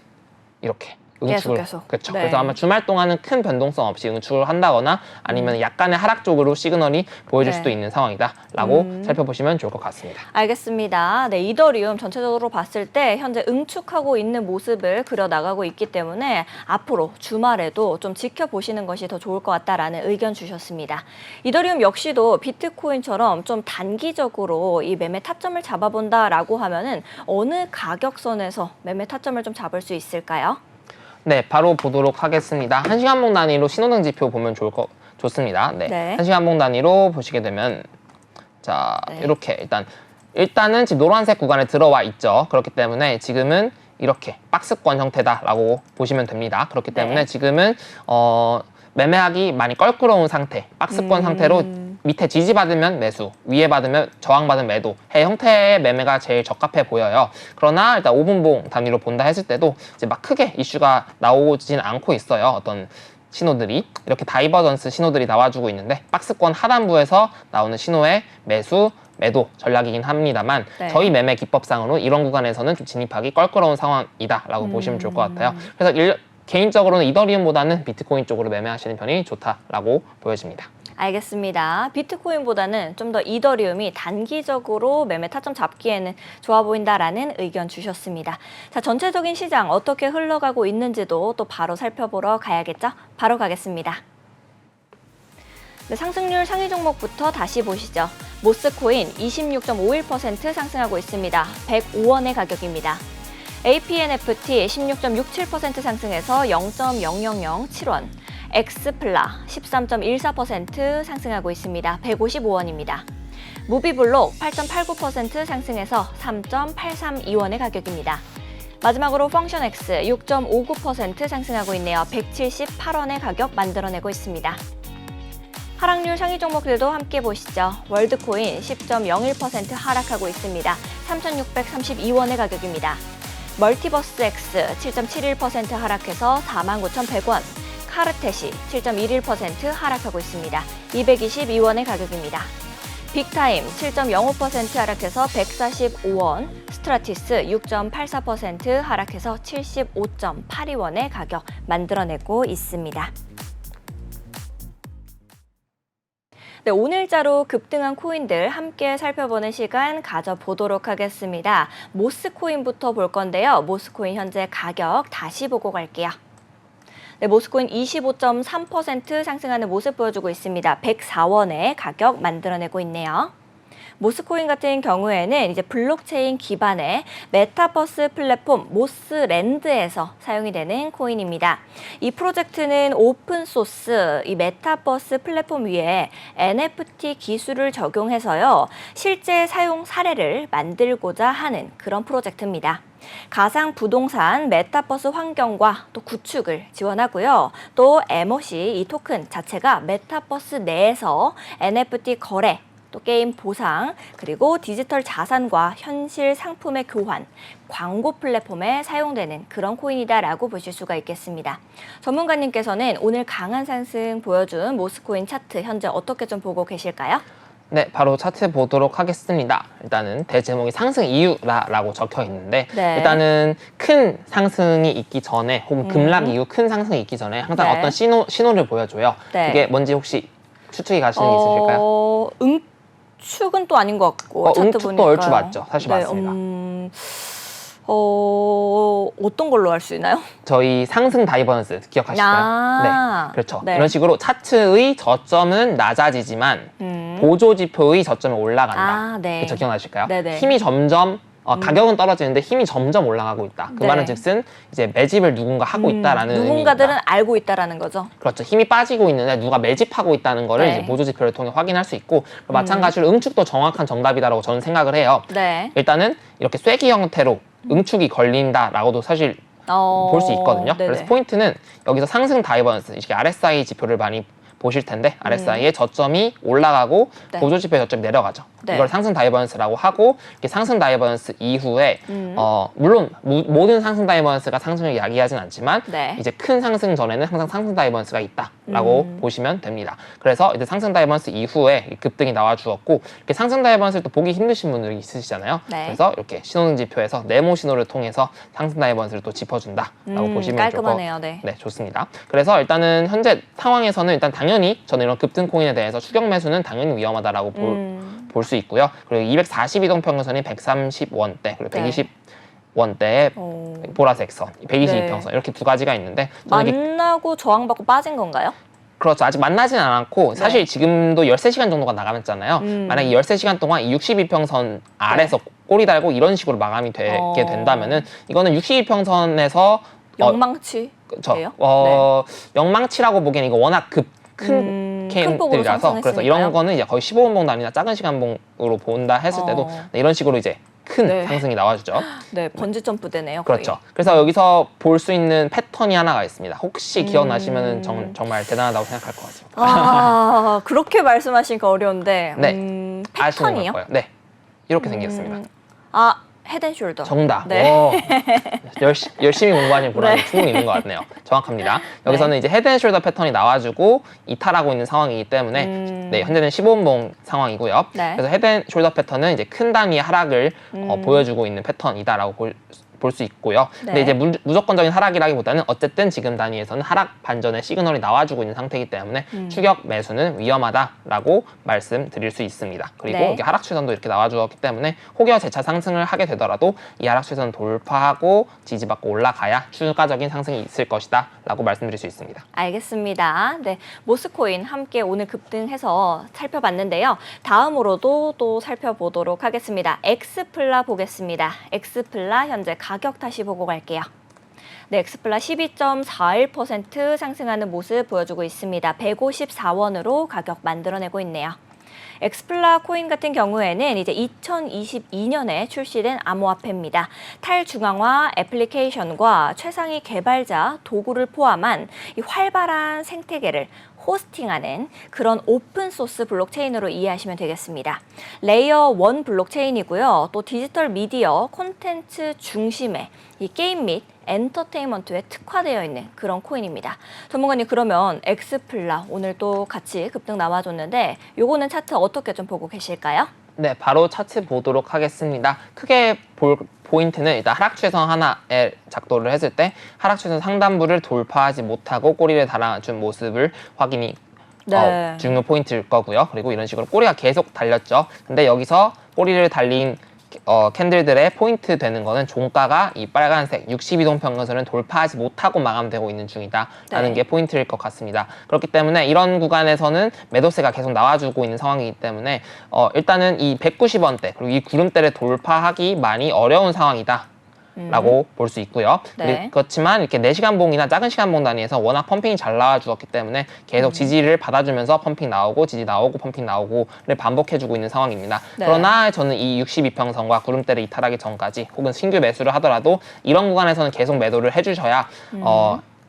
이렇게 응축을 계속. 그렇죠. 네. 그래서 아마 주말 동안은 큰 변동성 없이 응축을 한다거나 아니면 약간의 하락 쪽으로 시그널이 보여줄 네. 수도 있는 상황이다라고 살펴보시면 좋을 것 같습니다. 알겠습니다. 네, 이더리움 전체적으로 봤을 때 현재 응축하고 있는 모습을 그려 나가고 있기 때문에 앞으로 주말에도 좀 지켜보시는 것이 더 좋을 것 같다라는 의견 주셨습니다. 이더리움 역시도 비트코인처럼 좀 단기적으로 이 매매 타점을 잡아본다라고 하면은 어느 가격선에서 매매 타점을 좀 잡을 수 있을까요? 네, 바로 보도록 하겠습니다. 1시간봉 단위로 신호등 지표 보면 좋습니다. 네. 네. 1시간봉 단위로 보시게 되면 자, 네. 이렇게 일단은 지금 노란색 구간에 들어와 있죠. 그렇기 때문에 지금은 이렇게 박스권 형태다라고 보시면 됩니다. 그렇기 때문에 네. 지금은 매매하기 많이 껄끄러운 상태, 박스권 상태로 밑에 지지받으면 매수, 위에 받으면 저항받은 매도의 형태의 매매가 제일 적합해 보여요. 그러나 일단 5분봉 단위로 본다 했을 때도 이제 막 크게 이슈가 나오진 않고 있어요. 어떤 신호들이 이렇게 다이버전스 신호들이 나와주고 있는데 박스권 하단부에서 나오는 신호의 매수, 매도 전략이긴 합니다만 네. 저희 매매 기법상으로 이런 구간에서는 좀 진입하기 껄끄러운 상황이다라고 보시면 좋을 것 같아요. 그래서 개인적으로는 이더리움보다는 비트코인 쪽으로 매매하시는 편이 좋다라고 보여집니다. 알겠습니다. 비트코인보다는 좀 더 이더리움이 단기적으로 매매 타점 잡기에는 좋아 보인다라는 의견 주셨습니다. 자, 전체적인 시장 어떻게 흘러가고 있는지도 또 바로 살펴보러 가야겠죠? 바로 가겠습니다. 네, 상승률 상위 종목부터 다시 보시죠. 모스코인 26.51% 상승하고 있습니다. 105원의 가격입니다. APNFT 16.67% 상승해서 0.0007원. 엑스플라 13.14% 상승하고 있습니다. 155원입니다. 무비블록 8.89% 상승해서 3.832원의 가격입니다. 마지막으로 펑션X 6.59% 상승하고 있네요. 178원의 가격 만들어내고 있습니다. 하락률 상위 종목들도 함께 보시죠. 월드코인 10.01% 하락하고 있습니다. 3,632원의 가격입니다. 멀티버스 X 7.71% 하락해서 49,100원. 카르테시 7.11% 하락하고 있습니다. 222원의 가격입니다. 빅타임 7.05% 하락해서 145원, 스트라티스 6.84% 하락해서 75.82원의 가격 만들어내고 있습니다. 네, 오늘자로 급등한 코인들 함께 살펴보는 시간 가져보도록 하겠습니다. 모스코인부터 볼 건데요. 모스코인 현재 가격 다시 보고 갈게요. 네, 모스코인 25.3% 상승하는 모습 보여주고 있습니다. 104원의 가격 만들어내고 있네요. 모스코인 같은 경우에는 이제 블록체인 기반의 메타버스 플랫폼 모스랜드에서 사용이 되는 코인입니다. 이 프로젝트는 오픈소스 이 메타버스 플랫폼 위에 NFT 기술을 적용해서요. 실제 사용 사례를 만들고자 하는 그런 프로젝트입니다. 가상 부동산 메타버스 환경과 또 구축을 지원하고요. 또 에모시 이 토큰 자체가 메타버스 내에서 NFT 거래 또 게임 보상, 그리고 디지털 자산과 현실 상품의 교환, 광고 플랫폼에 사용되는 그런 코인이다라고 보실 수가 있겠습니다. 전문가님께서는 오늘 강한 상승 보여준 모스코인 차트 현재 어떻게 좀 보고 계실까요? 네, 바로 차트 보도록 하겠습니다. 일단은 대제목이 상승 이유라고 적혀 있는데 네. 일단은 큰 상승이 있기 전에 혹은 급락 이후 큰 상승이 있기 전에 항상 네. 어떤 신호를 보여줘요. 네. 그게 뭔지 혹시 추측이 가시는 게 있으실까요? 응축은 또 아닌 것 같고 차트 응축도 보니까. 얼추 맞죠. 사실 네, 맞습니다. 어떤 걸로 알 수 있나요? 저희 상승 다이버넌스 기억하실까요? 네, 그렇죠. 네. 이런 식으로 차트의 저점은 낮아지지만 보조 지표의 저점은 올라간다. 네. 그렇죠, 기억나실까요? 네네. 힘이 점점 가격은 떨어지는데 힘이 점점 올라가고 있다. 그 네. 말은 즉슨 이제 매집을 누군가 하고 있다라는 누군가들은 의미입니다. 알고 있다라는 거죠. 그렇죠. 힘이 빠지고 있는데 누가 매집하고 있다는 거를 네. 이제 보조 지표를 통해 확인할 수 있고 마찬가지로 응축도 정확한 정답이다라고 저는 생각을 해요. 네. 일단은 이렇게 쐐기 형태로 응축이 걸린다라고도 사실 볼 수 있거든요. 네네. 그래서 포인트는 여기서 상승 다이버넌스, 이게 RSI 지표를 많이 보실 텐데 RSI의 저점이 올라가고 네. 보조 지표의 저점이 내려가죠. 네. 이걸 상승 다이버넌스라고 하고 이렇게 상승 다이버넌스 이후에 물론 모든 상승 다이버넌스가 상승을 야기하진 않지만 네. 이제 큰 상승 전에는 항상 상승 다이버넌스가 있다라고 보시면 됩니다. 그래서 이제 상승 다이버넌스 이후에 급등이 나와 주었고 이렇게 상승 다이버넌스를 또 보기 힘드신 분들이 있으시잖아요. 네. 그래서 이렇게 신호등 지표에서 네모 신호를 통해서 상승 다이버넌스를 또 짚어준다라고 보시면 깔끔하네요. 네, 좋습니다. 그래서 일단은 현재 상황에서는 일단 당연히 저는 이런 급등 코인에 대해서 추격 매수는 당연히 위험하다라고 볼 수 있고요. 그리고 242동 평균선이 130원대 그리고 네. 120원대의 보라색 선, 122평선 네. 이렇게 두 가지가 있는데 저는 이게 만나고 저항받고 빠진 건가요? 그렇죠. 아직 만나진 않았고 네. 사실 지금도 13시간 정도가 나가았잖아요. 만약에 13시간 동안 이 62평선 아래서 꼬리 달고 이런 식으로 마감이 되게 된다면은 이거는 62평선에서 영망치. 영망치라고 보기엔 이거 워낙 큰 큰 폭으로 케인들이라서 그래서 상승했으니까요. 이런 거는 이제 거의 15분봉 단위나 작은 시간봉으로 본다 했을 때도 이런 식으로 이제 큰 네. 상승이 나와주죠. 네, 번지 점프 되네요. 거의. 그렇죠. 그래서 여기서 볼 수 있는 패턴이 하나가 있습니다. 혹시 기억나시면 정말 대단하다고 생각할 것 같습니다. 아, 그렇게 말씀하시니까 어려운데. 네. 아시는 패턴이요? 걸 거예요. 네, 이렇게 생겼습니다. 헤드앤숄더. 정답. 네. 오, 열심히 공부하는 보람이 네. 충분히 있는 것 같네요. 정확합니다. 여기서는 이제 헤드앤숄더 패턴이 나와주고 이탈하고 있는 상황이기 때문에 네, 현재는 15분봉 상황이고요. 네. 그래서 헤드앤숄더 패턴은 이제 큰 단위의 하락을 보여주고 있는 패턴이다라고 볼 수 있고요. 근데 네. 이제 무조건적인 하락이라기보다는 어쨌든 지금 단위에서는 하락 반전의 시그널이 나와주고 있는 상태이기 때문에 추격 매수는 위험하다라고 말씀드릴 수 있습니다. 그리고 네. 이게 하락 추세선도 이렇게 나와주었기 때문에 혹여 재차 상승을 하게 되더라도 이 하락 추세선 돌파하고 지지받고 올라가야 추가적인 상승이 있을 것이다라고 말씀드릴 수 있습니다. 알겠습니다. 네, 모스코인 함께 오늘 급등해서 살펴봤는데요. 다음으로도 또 살펴보도록 하겠습니다. 엑스플라 보겠습니다. 엑스플라 현재 가격 다시 보고 갈게요. 네, 엑스플라 12.41% 상승하는 모습 보여주고 있습니다. 154원으로 가격 만들어내고 있네요. 엑스플라 코인 같은 경우에는 이제 2022년에 출시된 암호화폐입니다. 탈중앙화 애플리케이션과 최상위 개발자 도구를 포함한 이 활발한 생태계를 호스팅하는 그런 오픈소스 블록체인으로 이해하시면 되겠습니다. 레이어 1 블록체인이고요. 또 디지털 미디어 콘텐츠 중심의 이 게임 및 엔터테인먼트에 특화되어 있는 그런 코인입니다. 전문가님, 그러면 엑스플라 오늘 또 같이 급등 나와줬는데 요거는 차트 어떻게 좀 보고 계실까요? 네, 바로 차트 보도록 하겠습니다. 크게 볼 포인트는 일단 하락 추세선 하나에 작도를 했을 때 하락 추세선 상단부를 돌파하지 못하고 꼬리를 달아준 모습을 확인이 네. 중요 포인트일 거고요. 그리고 이런 식으로 꼬리가 계속 달렸죠. 근데 여기서 꼬리를 달린 캔들들의 포인트 되는 거는 종가가 이 빨간색 62동 평균선을 돌파하지 못하고 마감되고 있는 중이다라는 게 포인트일 것 같습니다. 그렇기 때문에 이런 구간에서는 매도세가 계속 나와주고 있는 상황이기 때문에 일단은 이 190원대 그리고 이 구름대를 돌파하기 많이 어려운 상황이다. 라고 볼 수 있고요. 네. 그렇지만 이렇게 4시간 봉이나 작은 시간 봉 단위에서 워낙 펌핑이 잘 나와 주었기 때문에 계속 지지를 받아주면서 펌핑 나오고 지지 나오고 펌핑 나오고를 반복해주고 있는 상황입니다. 네. 그러나 저는 이 62평선과 구름대를 이탈하기 전까지 혹은 신규 매수를 하더라도 이런 구간에서는 계속 매도를 해주셔야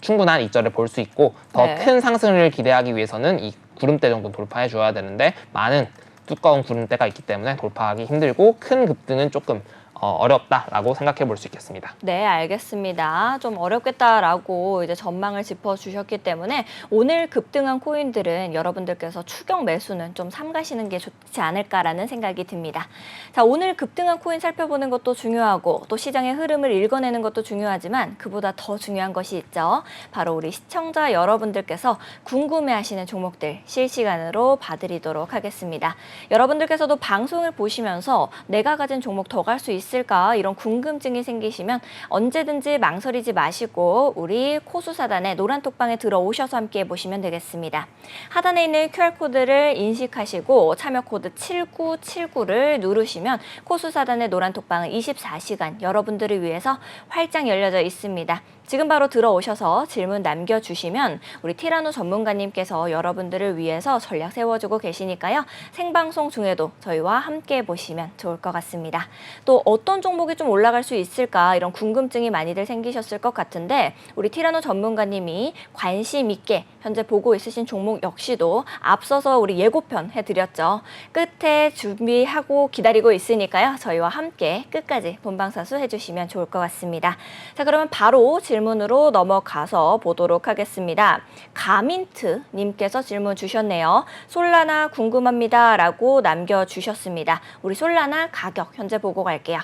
충분한 이점을 볼 수 있고 더 큰 상승을 기대하기 위해서는 이 구름대 정도 돌파해 줘야 되는데 많은 두꺼운 구름대가 있기 때문에 돌파하기 힘들고 큰 급등은 조금 어렵다라고 생각해 볼 수 있겠습니다. 네, 알겠습니다. 좀 어렵겠다라고 이제 전망을 짚어주셨기 때문에 오늘 급등한 코인들은 여러분들께서 추격 매수는 좀 삼가시는 게 좋지 않을까라는 생각이 듭니다. 자, 오늘 급등한 코인 살펴보는 것도 중요하고 또 시장의 흐름을 읽어내는 것도 중요하지만 그보다 더 중요한 것이 있죠. 바로 우리 시청자 여러분들께서 궁금해하시는 종목들 실시간으로 봐드리도록 하겠습니다. 여러분들께서도 방송을 보시면서 내가 가진 종목 더 갈 수 있을까 이런 궁금증이 생기시면 언제든지 망설이지 마시고 우리 코수사단의 노란톡방에 들어오셔서 함께 보시면 되겠습니다. 하단에 있는 QR코드를 인식하시고 참여코드 7979를 누르시면 코수사단의 노란톡방은 24시간 여러분들을 위해서 활짝 열려져 있습니다. 지금 바로 들어오셔서 질문 남겨주시면 우리 티라노 전문가님께서 여러분들을 위해서 전략 세워주고 계시니까요. 생방송 중에도 저희와 함께 보시면 좋을 것 같습니다. 또 어떤 종목이 좀 올라갈 수 있을까 이런 궁금증이 많이들 생기셨을 것 같은데 우리 티라노 전문가님이 관심 있게 현재 보고 있으신 종목 역시도 앞서서 우리 예고편 해드렸죠. 끝에 준비하고 기다리고 있으니까요. 저희와 함께 끝까지 본방사수 해주시면 좋을 것 같습니다. 자, 그러면 바로 질문으로 넘어가서 보도록 하겠습니다. 가민트 님께서 질문 주셨네요. 솔라나 궁금합니다 라고 남겨주셨습니다. 우리 솔라나 가격 현재 보고 갈게요.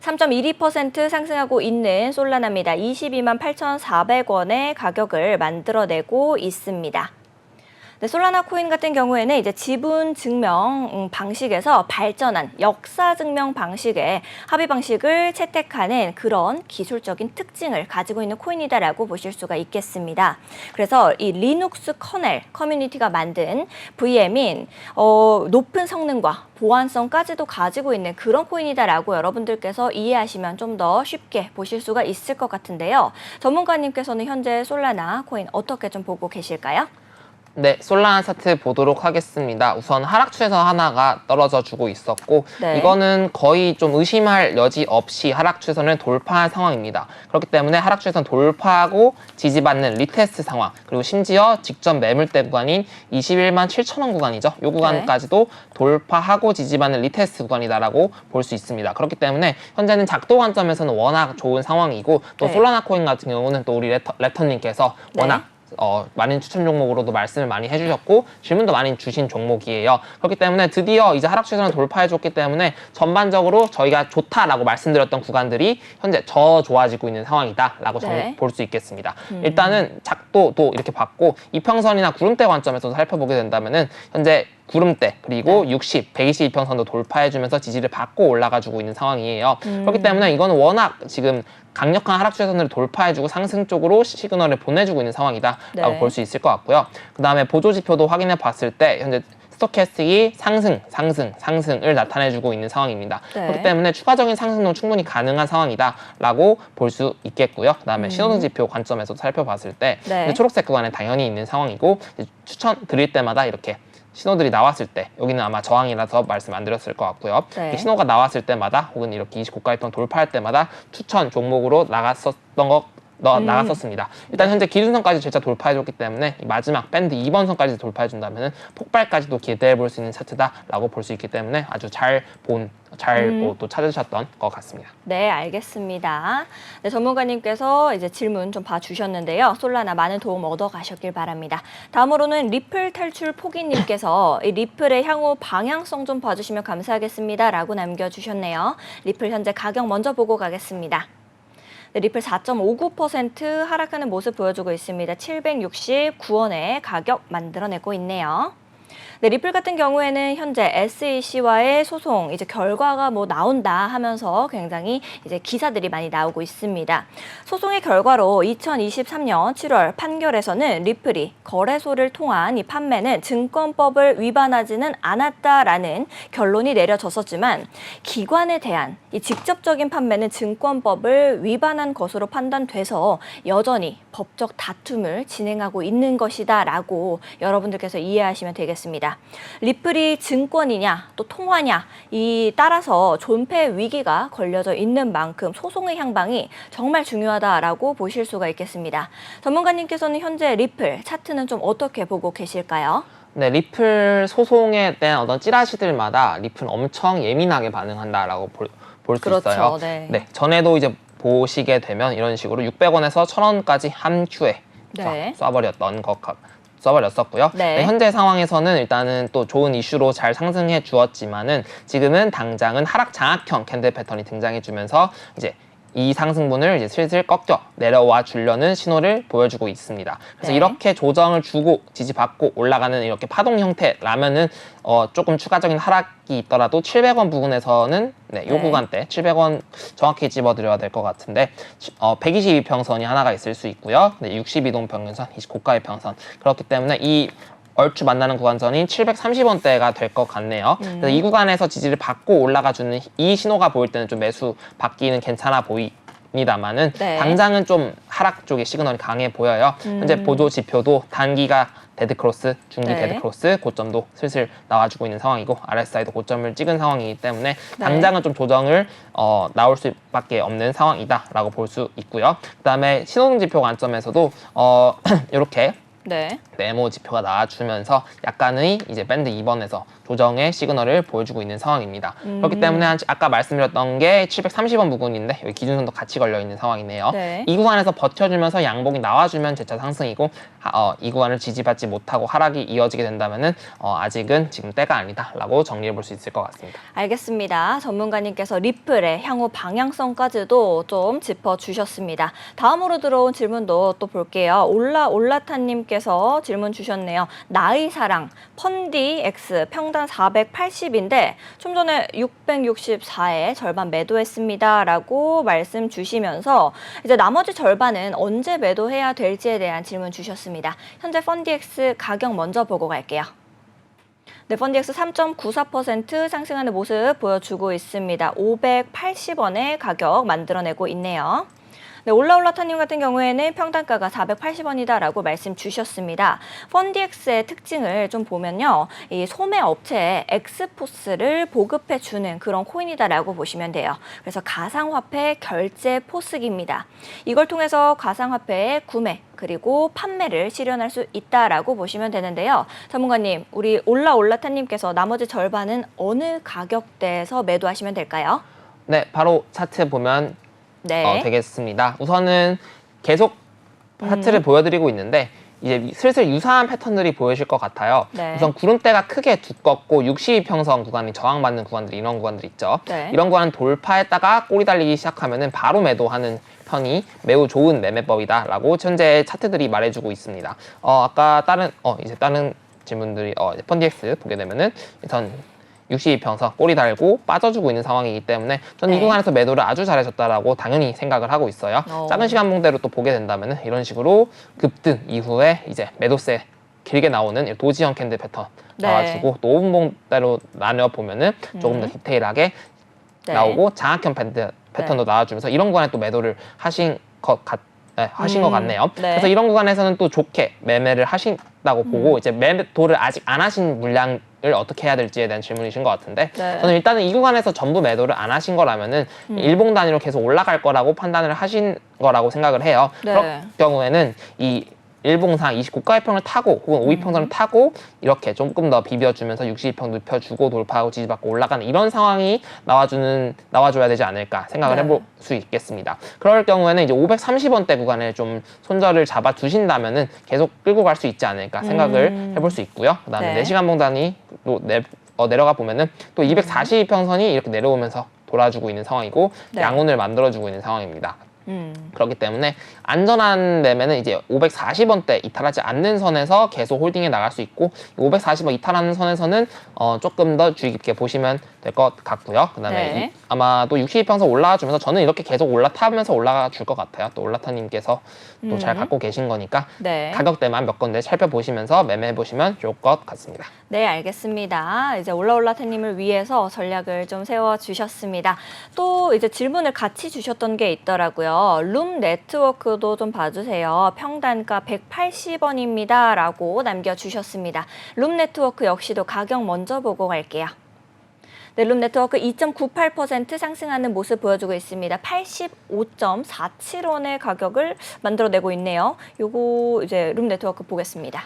3.12% 상승하고 있는 솔라나입니다. 22만 8,400원의 가격을 만들어내고 있습니다. 네, 솔라나 코인 같은 경우에는 이제 지분 증명 방식에서 발전한 역사 증명 방식의 합의 방식을 채택하는 그런 기술적인 특징을 가지고 있는 코인이다라고 보실 수가 있겠습니다. 그래서 이 리눅스 커넬 커뮤니티가 만든 VM인 높은 성능과 보안성까지도 가지고 있는 그런 코인이다라고 여러분들께서 이해하시면 좀 더 쉽게 보실 수가 있을 것 같은데요. 전문가님께서는 현재 솔라나 코인 어떻게 좀 보고 계실까요? 네, 솔라나 차트 보도록 하겠습니다. 우선 하락 추세선 하나가 떨어져 주고 있었고 네. 이거는 거의 좀 의심할 여지 없이 하락 추세선을 돌파한 상황입니다. 그렇기 때문에 하락 추세선 돌파하고 지지받는 리테스트 상황 그리고 심지어 직전 매물대 구간인 21만 7천원 구간이죠. 이 구간까지도 돌파하고 지지받는 리테스트 구간이다라고 볼 수 있습니다. 그렇기 때문에 현재는 작도 관점에서는 워낙 좋은 상황이고 또 솔라나 코인 같은 경우는 또 우리 레터님께서 워낙 많은 추천 종목으로도 말씀을 많이 해주셨고 질문도 많이 주신 종목이에요. 그렇기 때문에 드디어 이제 하락 추세선을 돌파해줬기 때문에 전반적으로 저희가 좋다라고 말씀드렸던 구간들이 현재 더 좋아지고 있는 상황이다라고 볼 수 있겠습니다. 일단은 작도도 이렇게 봤고 이평선이나 구름대 관점에서 살펴보게 된다면은 현재 구름대 그리고 60, 122평선도 돌파해주면서 지지를 받고 올라가주고 있는 상황이에요. 그렇기 때문에 이거는 워낙 지금 강력한 하락 추세선을 돌파해주고 상승 쪽으로 시그널을 보내주고 있는 상황이다라고 볼 수 있을 것 같고요. 그 다음에 보조지표도 확인해 봤을 때 현재 스토캐스틱이 상승을 나타내주고 있는 상황입니다. 그렇기 때문에 추가적인 상승도 충분히 가능한 상황이다라고 볼 수 있겠고요. 그 다음에 신호등 지표 관점에서 살펴봤을 때 초록색 구간에 당연히 있는 상황이고 추천 드릴 때마다 이렇게 신호들이 나왔을 때 여기는 아마 저항이라서 말씀 안 드렸을 것 같고요. 신호가 나왔을 때마다 혹은 이렇게 29가일선 돌파할 때마다 추천 종목으로 나갔었습니다. 일단 현재 기준선까지 진짜 돌파해줬기 때문에 마지막 밴드 2번선까지 돌파해준다면 폭발까지도 기대해 볼 수 있는 차트다라고 볼 수 있기 때문에 아주 잘 또 찾으셨던 것 같습니다. 네, 알겠습니다. 네, 전문가님께서 이제 질문 좀 봐주셨는데요. 솔라나 많은 도움 얻어가셨길 바랍니다. 다음으로는 리플 탈출 포기님께서 이 리플의 향후 방향성 좀 봐주시면 감사하겠습니다. 라고 남겨주셨네요. 리플 현재 가격 먼저 보고 가겠습니다. 네, 리플 4.59% 하락하는 모습 보여주고 있습니다. 769원의 가격 만들어내고 있네요. 네, 리플 같은 경우에는 현재 SEC와의 소송 이제 결과가 나온다 하면서 굉장히 이제 기사들이 많이 나오고 있습니다. 소송의 결과로 2023년 7월 판결에서는 리플이 거래소를 통한 이 판매는 증권법을 위반하지는 않았다라는 결론이 내려졌었지만 기관에 대한 이 직접적인 판매는 증권법을 위반한 것으로 판단돼서 여전히 법적 다툼을 진행하고 있는 것이다라고 여러분들께서 이해하시면 되겠습니다. 리플이 증권이냐 또 통화냐 이 따라서 존폐 위기가 걸려져 있는 만큼 소송의 향방이 정말 중요하다라고 보실 수가 있겠습니다. 전문가님께서는 현재 리플 차트는 좀 어떻게 보고 계실까요? 네, 리플 소송에 대한 어떤 찌라시들마다 리플은 엄청 예민하게 반응한다라고 볼 수 그렇죠. 있어요. 네. 전에도 이제 보시게 되면 이런 식으로 600원에서 1,000원까지 한 큐에 네. 쏴버렸었고요. 네. 현재 상황에서는 일단은 또 좋은 이슈로 잘 상승해 주었지만은 지금은 당장은 하락 장악형 캔들 패턴이 등장해 주면서 이제 이 상승분을 이제 슬슬 꺾여 내려와 주려는 신호를 보여주고 있습니다. 그래서 네. 이렇게 조정을 주고 지지받고 올라가는 이렇게 파동 형태라면은 조금 추가적인 하락이 있더라도 700원 부근에서는 요 네. 구간대 700원 정확히 집어드려야 될 것 같은데 122평선이 하나가 있을 수 있고요. 62동 평균선, 고가의 평선. 그렇기 때문에 이 얼추 만나는 구간선이 730원대가 될 것 같네요. 그래서 이 구간에서 지지를 받고 올라가주는 이 신호가 보일 때는 좀 매수 받기는 괜찮아 보입니다만은 네. 당장은 좀 하락 쪽의 시그널이 강해 보여요. 현재 보조 지표도 단기가 데드크로스, 중기 네. 데드크로스 고점도 슬슬 나와주고 있는 상황이고 RSI도 고점을 찍은 상황이기 때문에 네. 당장은 좀 조정을 나올 수밖에 없는 상황이다라고 볼 수 있고요. 그다음에 신호등 지표 관점에서도 이렇게 네. 네모 지표가 나와주면서 약간의 이제 밴드 2번에서 조정의 시그널을 보여주고 있는 상황입니다. 그렇기 때문에 아까 말씀드렸던 게 730원 부근인데 여기 기준선도 같이 걸려 있는 상황이네요. 네. 이 구간에서 버텨주면서 양봉이 나와주면 재차 상승이고 이 구간을 지지받지 못하고 하락이 이어지게 된다면은 아직은 지금 때가 아니다라고 정리해 볼 수 있을 것 같습니다. 알겠습니다. 전문가님께서 리플의 향후 방향성까지도 좀 짚어주셨습니다. 다음으로 들어온 질문도 또 볼게요. 올라타님께서 질문 주셨네요. 나의 사랑, 펀디X 평단 480인데 좀 전에 664에 절반 매도했습니다. 라고 말씀 주시면서 이제 나머지 절반은 언제 매도해야 될지에 대한 질문 주셨습니다. 현재 펀디X 가격 먼저 보고 갈게요. 네, 펀디X 3.94% 상승하는 모습 보여주고 있습니다. 580원의 가격 만들어내고 있네요. 네, 올라타님 같은 경우에는 평단가가 480원이다라고 말씀 주셨습니다. 펀디X의 특징을 좀 보면요. 이 소매 업체에 엑스포스를 보급해주는 그런 코인이다라고 보시면 돼요. 그래서 가상화폐 결제 포스기입니다. 이걸 통해서 가상화폐의 구매 그리고 판매를 실현할 수 있다라고 보시면 되는데요. 전문가님, 우리 올라타님께서 나머지 절반은 어느 가격대에서 매도하시면 될까요? 네, 바로 차트 보면 네. 되겠습니다. 우선은 계속 차트를 보여드리고 있는데 이제 슬슬 유사한 패턴들이 보이실 것 같아요. 네. 우선 구름대가 크게 두껍고 62평선 구간이 저항받는 구간들이 이런 구간들 있죠. 네. 이런 구간은 돌파했다가 꼬리 달리기 시작하면은 바로 매도하는 편이 매우 좋은 매매법이다라고 현재 차트들이 말해주고 있습니다. 아까 다른 질문들이 펀디엑스 보게 되면은 우선 62평선 꼬리 달고 빠져주고 있는 상황이기 때문에 저는 이 네. 구간에서 매도를 아주 잘해줬다라고 당연히 생각을 하고 있어요. 작은 시간 봉대로 또 보게 된다면 이런 식으로 급등 이후에 이제 매도세 길게 나오는 도지형 캔들 패턴 네. 나와주고 또 5분 봉대로 나눠 보면은 조금 더 디테일하게 네. 나오고 장악형 패턴도 나와주면서 이런 구간에 또 매도를 하신 것 같네요. 네. 그래서 이런 구간에서는 또 좋게 매매를 하신다고 보고 이제 매도를 아직 안 하신 물량을 어떻게 해야 될지에 대한 질문이신 것 같은데 네. 저는 일단은 이 구간에서 전부 매도를 안 하신 거라면은 일봉 단위로 계속 올라갈 거라고 판단을 하신 거라고 생각을 해요. 네. 그럴 경우에는 이 일봉상 29가의평을 타고 혹은 52평선을 타고 이렇게 조금 더 비벼주면서 62평 눕혀주고 돌파하고 지지받고 올라가는 이런 상황이 나와줘야 되지 않을까 생각을 네. 해볼 수 있겠습니다. 그럴 경우에는 이제 530원대 구간에 좀 손절을 잡아 두신다면은 계속 끌고 갈 수 있지 않을까 생각을 해볼 수 있고요. 그다음에 네. 4시간 봉단이 또 내려가 보면은 또 242평선이 이렇게 내려오면서 돌아주고 있는 상황이고 네. 양운을 만들어주고 있는 상황입니다. 그렇기 때문에 안전한 매매는 이제 540원대 이탈하지 않는 선에서 계속 홀딩해 나갈 수 있고 540원 이탈하는 선에서는 조금 더 주의 깊게 보시면 될 것 같고요. 그다음에 네. 아마도 62평선 올라가 주면서 저는 이렇게 계속 올라타면서 올라가 줄 것 같아요. 또 올라타님께서 또 잘 갖고 계신 거니까 네. 가격대만 몇 건데 살펴보시면서 매매해 보시면 좋을 것 같습니다. 네, 알겠습니다. 이제 올라타님을 위해서 전략을 좀 세워주셨습니다. 또 이제 질문을 같이 주셨던 게 있더라고요. 룸 네트워크도 좀 봐주세요. 평단가 180원입니다. 라고 남겨주셨습니다. 룸 네트워크 역시도 가격 먼저 보고 갈게요. 네, 룸 네트워크 2.98% 상승하는 모습 보여주고 있습니다. 85.47원의 가격을 만들어내고 있네요. 요거 이제 룸 네트워크 보겠습니다.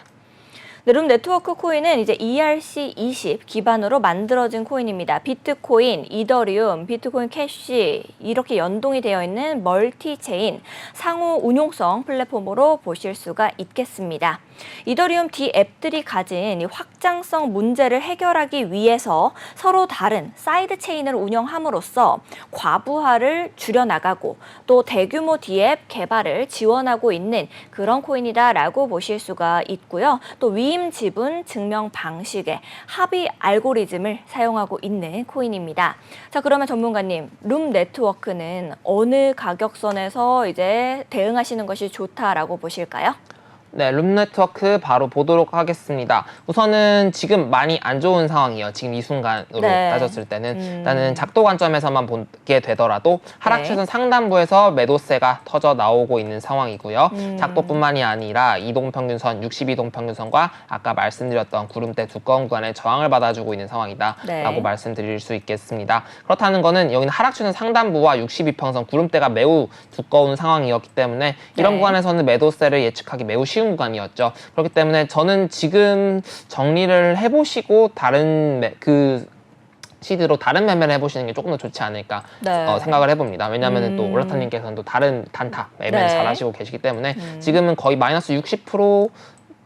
네, 룸 네트워크 코인은 이제 ERC20 기반으로 만들어진 코인입니다. 비트코인, 이더리움, 비트코인 캐시 이렇게 연동이 되어 있는 멀티체인 상호 운용성 플랫폼으로 보실 수가 있겠습니다. 이더리움 D 앱들이 가진 이 확장성 문제를 해결하기 위해서 서로 다른 사이드 체인을 운영함으로써 과부하를 줄여나가고 또 대규모 D 앱 개발을 지원하고 있는 그런 코인이다라고 보실 수가 있고요. 또 위임 지분 증명 방식의 합의 알고리즘을 사용하고 있는 코인입니다. 자, 그러면 전문가님, 룸 네트워크는 어느 가격선에서 이제 대응하시는 것이 좋다라고 보실까요? 네, 룸 네트워크 바로 보도록 하겠습니다. 우선은 지금 많이 안 좋은 상황이에요. 지금 이 순간으로 네. 따졌을 때는 일단은 작도 관점에서만 보게 되더라도 하락 네. 추세선 상단부에서 매도세가 터져 나오고 있는 상황이고요. 작도뿐만이 아니라 이동평균선, 62동평균선과 아까 말씀드렸던 구름대 두꺼운 구간에 저항을 받아주고 있는 상황이다라고 네. 말씀드릴 수 있겠습니다. 그렇다는 거는 여기는 하락 추세선 상단부와 62평선 구름대가 매우 두꺼운 상황이었기 때문에 이런 네. 구간에서는 매도세를 예측하기 매우 쉬운 구간이었죠. 그렇기 때문에 저는 지금 정리를 해보시고 다른 그 시드로 다른 매매를 해보시는 게 조금 더 좋지 않을까 네. 생각을 해봅니다. 왜냐하면 또 올라타님께서는 또 다른 단타 매매를 네. 잘 하시고 계시기 때문에 지금은 거의 마이너스 60%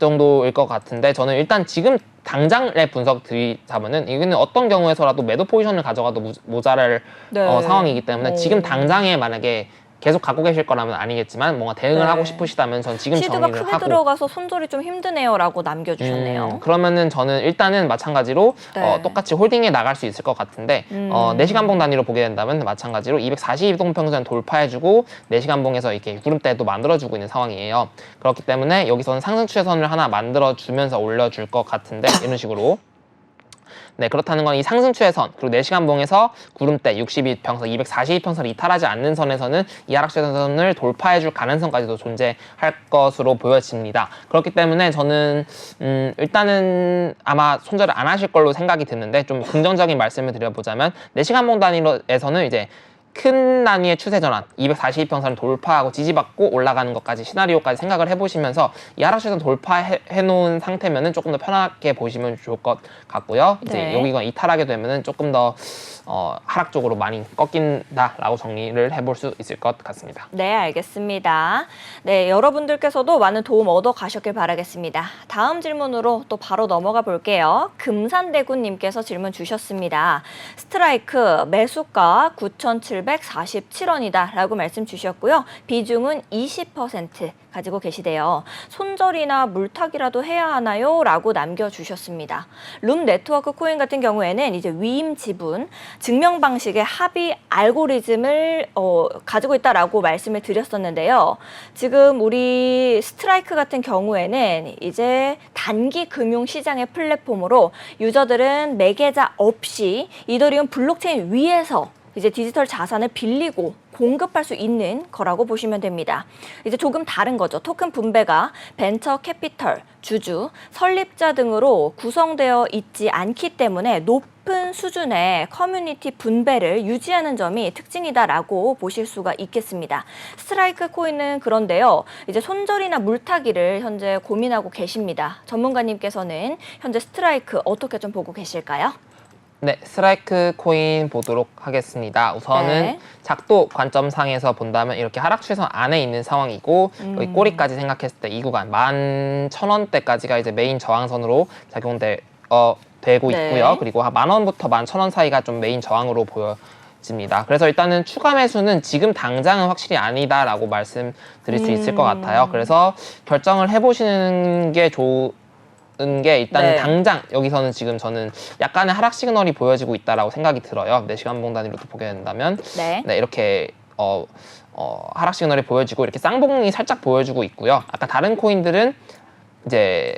정도일 것 같은데 저는 일단 지금 당장의 분석 드리자면은 이거는 어떤 경우에서라도 매도 포지션을 가져가도 모자랄 네. 상황이기 때문에 오. 지금 당장에 만약에 계속 갖고 계실 거라면 아니겠지만 뭔가 대응을 네. 하고 싶으시다면 전 지금 시드가 정리를 크게 하고 들어가서 손절이 좀 힘드네요라고 남겨주셨네요. 그러면은 저는 일단은 마찬가지로 네. 똑같이 홀딩에 나갈 수 있을 것 같은데 4시간봉 단위로 보게 된다면 마찬가지로 242동평선 돌파해주고 4시간봉에서 이렇게 구름대도 만들어주고 있는 상황이에요. 그렇기 때문에 여기서는 상승 추세선을 하나 만들어주면서 올려줄 것 같은데 이런 식으로 네, 그렇다는 건 이 상승 추세선 그리고 4시간봉에서 구름대 62평선, 242평선을 이탈하지 않는 선에서는 이 하락 추세선을 돌파해줄 가능성까지도 존재할 것으로 보여집니다. 그렇기 때문에 저는 일단은 아마 손절을 안 하실 걸로 생각이 드는데 좀 긍정적인 말씀을 드려보자면 4시간봉 단위에서는 이제 큰 단위의 추세 전환, 242평선을 돌파하고 지지받고 올라가는 것까지 시나리오까지 생각을 해보시면서 이 하락 추세선 돌파해 놓은 상태면은 조금 더 편하게 보시면 좋을 것 같고요. 이제 네. 여기가 이탈하게 되면은 조금 더 하락 쪽으로 많이 꺾인다라고 정리를 해볼 수 있을 것 같습니다. 네, 알겠습니다. 네, 여러분들께서도 많은 도움 얻어 가셨길 바라겠습니다. 다음 질문으로 또 바로 넘어가 볼게요. 금산대군님께서 질문 주셨습니다. 스트라이크 매수가 9,747원이다 라고 말씀 주셨고요. 비중은 20% 가지고 계시대요. 손절이나 물타기라도 해야 하나요? 라고 남겨주셨습니다. 룸 네트워크 코인 같은 경우에는 이제 위임 지분, 증명 방식의 합의 알고리즘을 가지고 있다라고 말씀을 드렸었는데요. 지금 우리 스트라이크 같은 경우에는 이제 단기 금융 시장의 플랫폼으로 유저들은 매계좌 없이 이더리움 블록체인 위에서 이제 디지털 자산을 빌리고 공급할 수 있는 거라고 보시면 됩니다. 이제 조금 다른 거죠. 토큰 분배가 벤처 캐피털, 주주, 설립자 등으로 구성되어 있지 않기 때문에 높은 수준의 커뮤니티 분배를 유지하는 점이 특징이다라고 보실 수가 있겠습니다. 스트라이크 코인은 그런데요. 이제 손절이나 물타기를 현재 고민하고 계십니다. 전문가님께서는 현재 스트라이크 어떻게 좀 보고 계실까요? 네, 스트라이크 코인 보도록 하겠습니다. 우선은 네. 작도 관점상에서 본다면 이렇게 하락 추세선 안에 있는 상황이고 여기 꼬리까지 생각했을 때 이 구간 11,000원대까지가 이제 메인 저항선으로 되고 네. 있고요. 그리고 10,000원부터 11,000원 사이가 좀 메인 저항으로 보여집니다. 그래서 일단은 추가 매수는 지금 당장은 확실히 아니다라고 말씀드릴 수 있을 것 같아요. 그래서 결정을 해보시는 게 게 일단은 네. 당장 여기서는 지금 저는 약간의 하락 시그널이 보여지고 있다라고 생각이 들어요. 4시간 봉 단위로도 보게 된다면 네. 네, 이렇게 하락 시그널이 보여지고 이렇게 쌍봉이 살짝 보여주고 있고요. 아까 다른 코인들은 이제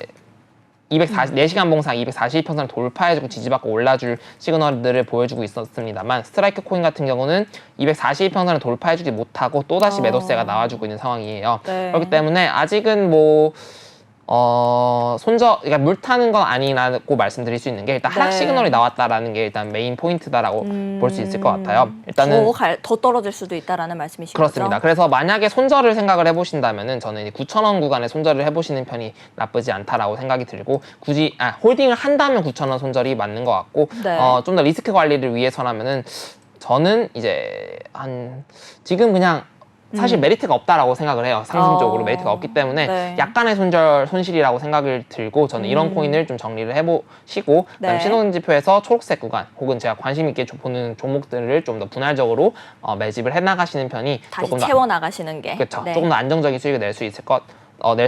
4시간 봉상 242평선을 돌파해주고 지지받고 올라줄 시그널들을 보여주고 있었습니다만 스트라이크 코인 같은 경우는 242평선을 돌파해주지 못하고 또다시 매도세가 나와주고 있는 상황이에요. 네. 그렇기 때문에 아직은 뭐 그러니까 물 타는 건 아니라고 말씀드릴 수 있는 게 일단 하락 네. 시그널이 나왔다라는 게 일단 메인 포인트다라고 볼 수 있을 것 같아요. 일단은 더 떨어질 수도 있다라는 말씀이신 그렇습니다. 거죠? 그래서 만약에 손절을 생각을 해보신다면은 저는 9,000원 구간에 손절을 해보시는 편이 나쁘지 않다라고 생각이 들고 굳이 홀딩을 한다면 9,000원 손절이 맞는 것 같고 네. 좀 더 리스크 관리를 위해서라면은 저는 이제 지금 그냥 사실 메리트가 없다라고 생각을 해요. 상승적으로 메리트가 없기 때문에 네. 약간의 손실이라고 생각을 들고 저는 이런 코인을 좀 정리를 해보시고 그다음에 네. 신호등지표에서 초록색 구간 혹은 제가 관심 있게 보는 종목들을 좀 더 분할적으로 매집을 해나가시는 편이 다시 조금 더 채워나가시는 게. 그렇죠. 네. 조금 더 안정적인 수익을 낼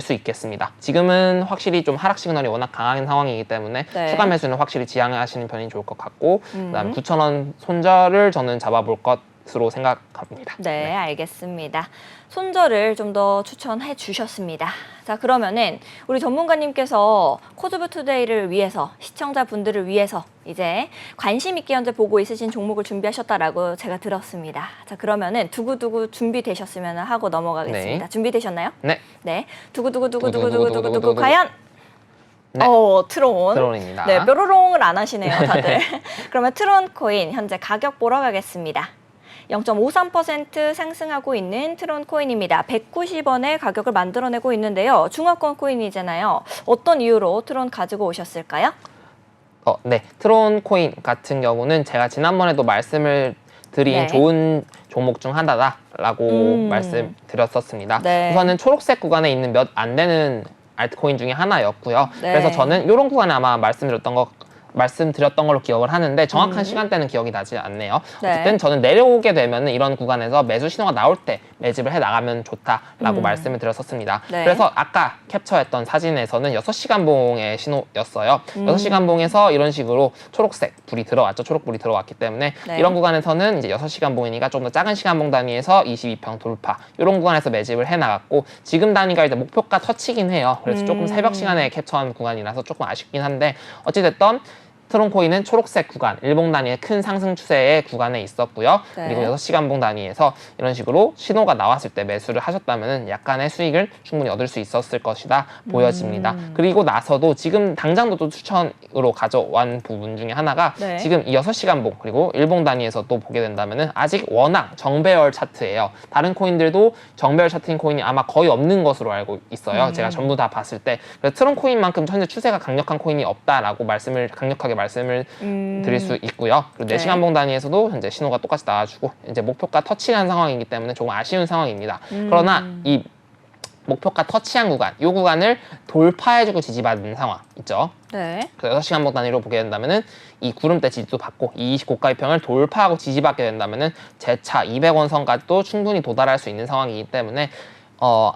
수 있겠습니다. 지금은 확실히 좀 하락 시그널이 워낙 강한 상황이기 때문에 네. 추가 매수는 확실히 지양하시는 편이 좋을 것 같고 그다음에 9,000원 손절을 저는 잡아볼 것으로 생각합니다. 네, 알겠습니다. 손절을 좀 더 추천해 주셨습니다. 자, 그러면은 우리 전문가님께서 코즈부 투데이를 위해서 시청자분들을 위해서 이제 관심 있게 현재 보고 있으신 종목을 준비하셨다라고 제가 들었습니다. 자, 그러면은 두구두구 준비되셨으면 하고 넘어가겠습니다. 네. 준비되셨나요? 네. 네. 두구두구두구두구두구두구두구 과연 네. 트론. 트론입니다. 네, 뾰로롱을 안 하시네요, 다들. 그러면 트론 코인 현재 가격 보러 가겠습니다. 0.53% 상승하고 있는 트론 코인입니다. 190원의 가격을 만들어내고 있는데요. 중화권 코인이잖아요. 어떤 이유로 트론 가지고 오셨을까요? 네. 트론 코인 같은 경우는 제가 지난번에도 말씀을 드린 네. 좋은 종목 중 하나다라고 말씀드렸었습니다. 네. 우선은 초록색 구간에 있는 몇 안 되는 알트코인 중에 하나였고요. 네. 그래서 저는 이런 구간에 아마 말씀드렸던 걸로 기억을 하는데 정확한 시간대는 기억이 나지 않네요. 네. 어쨌든 저는 내려오게 되면 이런 구간에서 매수 신호가 나올 때 매집을 해 나가면 좋다라고 말씀을 드렸었습니다. 네. 그래서 아까 캡처했던 사진에서는 6시간 봉의 신호였어요. 6시간 봉에서 이런 식으로 초록색 불이 들어왔죠. 초록불이 들어왔기 때문에 네. 이런 구간에서는 이제 6시간 봉이니까 좀 더 작은 시간 봉 단위에서 22평 돌파 이런 구간에서 매집을 해 나갔고 지금 단위가 이제 목표가 터치긴 해요. 그래서 조금 새벽 시간에 캡처한 구간이라서 조금 아쉽긴 한데 어찌됐든 트론 코인은 초록색 구간, 일봉 단위의 큰 상승 추세의 구간에 있었고요. 네. 그리고 6시간 봉 단위에서 이런 식으로 신호가 나왔을 때 매수를 하셨다면 약간의 수익을 충분히 얻을 수 있었을 것이다 보여집니다. 그리고 나서도 지금 당장도 추천으로 가져온 부분 중에 하나가 네. 지금 이 6시간 봉 그리고 일봉 단위에서 또 보게 된다면 아직 워낙 정배열 차트예요. 다른 코인들도 정배열 차트인 코인이 아마 거의 없는 것으로 알고 있어요. 제가 전부 다 봤을 때. 그래서 트론 코인만큼 현재 추세가 강력한 코인이 없다라고 강력하게 말씀을 드릴 수 있고요. 그리고 4시간 봉 단위에서도 현재 신호가 똑같이 나와주고 이제 목표가 터치한 상황이기 때문에 조금 아쉬운 상황입니다. 그러나 이 목표가 터치한 구간, 이 구간을 돌파해주고 지지받는 상황 있죠. 네. 그래서 6시간 봉 단위로 보게 된다면은 이 구름대 지지도 받고 이 20고가위평을 돌파하고 지지받게 된다면은 재차 200원 선까지도 충분히 도달할 수 있는 상황이기 때문에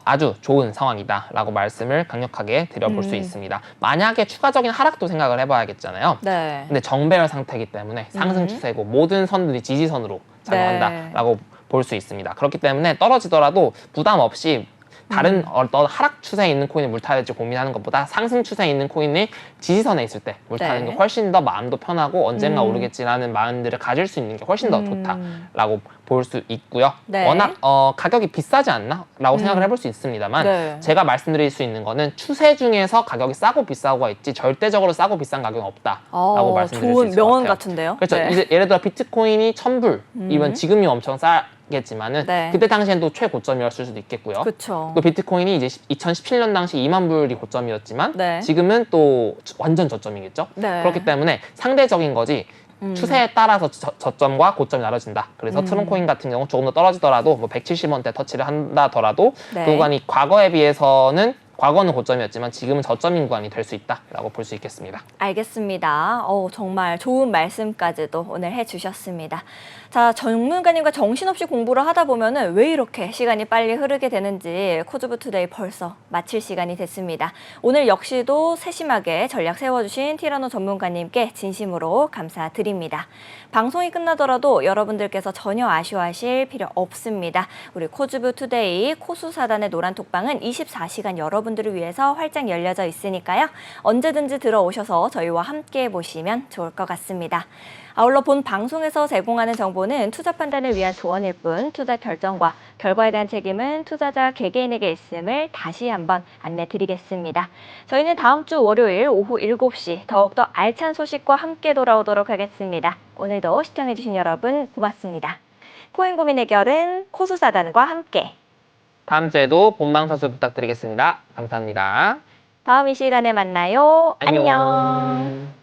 아주 좋은 상황이다라고 말씀을 강력하게 드려볼 수 있습니다. 만약에 추가적인 하락도 생각을 해봐야겠잖아요. 네. 근데 정배열 상태이기 때문에 상승 추세고 모든 선들이 지지선으로 작용한다라고 볼 수 있습니다. 그렇기 때문에 떨어지더라도 부담 없이 다른 어떤 하락 추세에 있는 코인을 물타야 될지 고민하는 것보다 상승 추세에 있는 코인이 지지선에 있을 때 물타는 네. 게 훨씬 더 마음도 편하고 언젠가 오르겠지라는 마음들을 가질 수 있는 게 훨씬 더 좋다라고 볼 수 있고요. 네. 워낙 가격이 비싸지 않나? 라고 생각을 해볼 수 있습니다만 네. 제가 말씀드릴 수 있는 거는 추세 중에서 가격이 싸고 비싸고가 있지 절대적으로 싸고 비싼 가격은 없다라고 말씀드릴 수 좋은 있을 것 명언 같아요. 같은데요. 그렇죠. 네. 이제 예를 들어 비트코인이 1,000불이면 지금이 엄청 싸겠지만은 네. 그때 당시엔 또 최고점이었을 수도 있겠고요. 그렇죠. 또 비트코인이 이제 2017년 당시 2만 불이 고점이었지만 네. 지금은 또 완전 저점이겠죠. 네. 그렇기 때문에 상대적인 거지 추세에 따라서 저점과 고점이 나눠진다. 그래서 트론코인 같은 경우 조금 더 떨어지더라도 뭐 170원대 터치를 한다더라도 네. 그 구간이 과거는 고점이었지만 지금은 저점인 구간이 될 수 있다라고 볼 수 있겠습니다. 알겠습니다. 정말 좋은 말씀까지도 오늘 해주셨습니다. 자, 전문가님과 정신없이 공부를 하다 보면은 왜 이렇게 시간이 빨리 흐르게 되는지 코즈부 투데이 벌써 마칠 시간이 됐습니다. 오늘 역시도 세심하게 전략 세워주신 티라노 전문가님께 진심으로 감사드립니다. 방송이 끝나더라도 여러분들께서 전혀 아쉬워하실 필요 없습니다. 우리 코즈부 투데이 코수사단의 노란 톡방은 24시간 여러분 여러분들을 위해서 활짝 열려져 있으니까요. 언제든지 들어오셔서 저희와 함께 보시면 좋을 것 같습니다. 아울러 본 방송에서 제공하는 정보는 투자 판단을 위한 조언일 뿐 투자 결정과 결과에 대한 책임은 투자자 개개인에게 있음을 다시 한번 안내 드리겠습니다. 저희는 다음 주 월요일 오후 7시 더욱더 알찬 소식과 함께 돌아오도록 하겠습니다. 오늘도 시청해주신 여러분 고맙습니다. 코인 고민 해결은 코수사단과 함께. 다음 주에도 본방사수 부탁드리겠습니다. 감사합니다. 다음 이 시간에 만나요. 안녕. 안녕.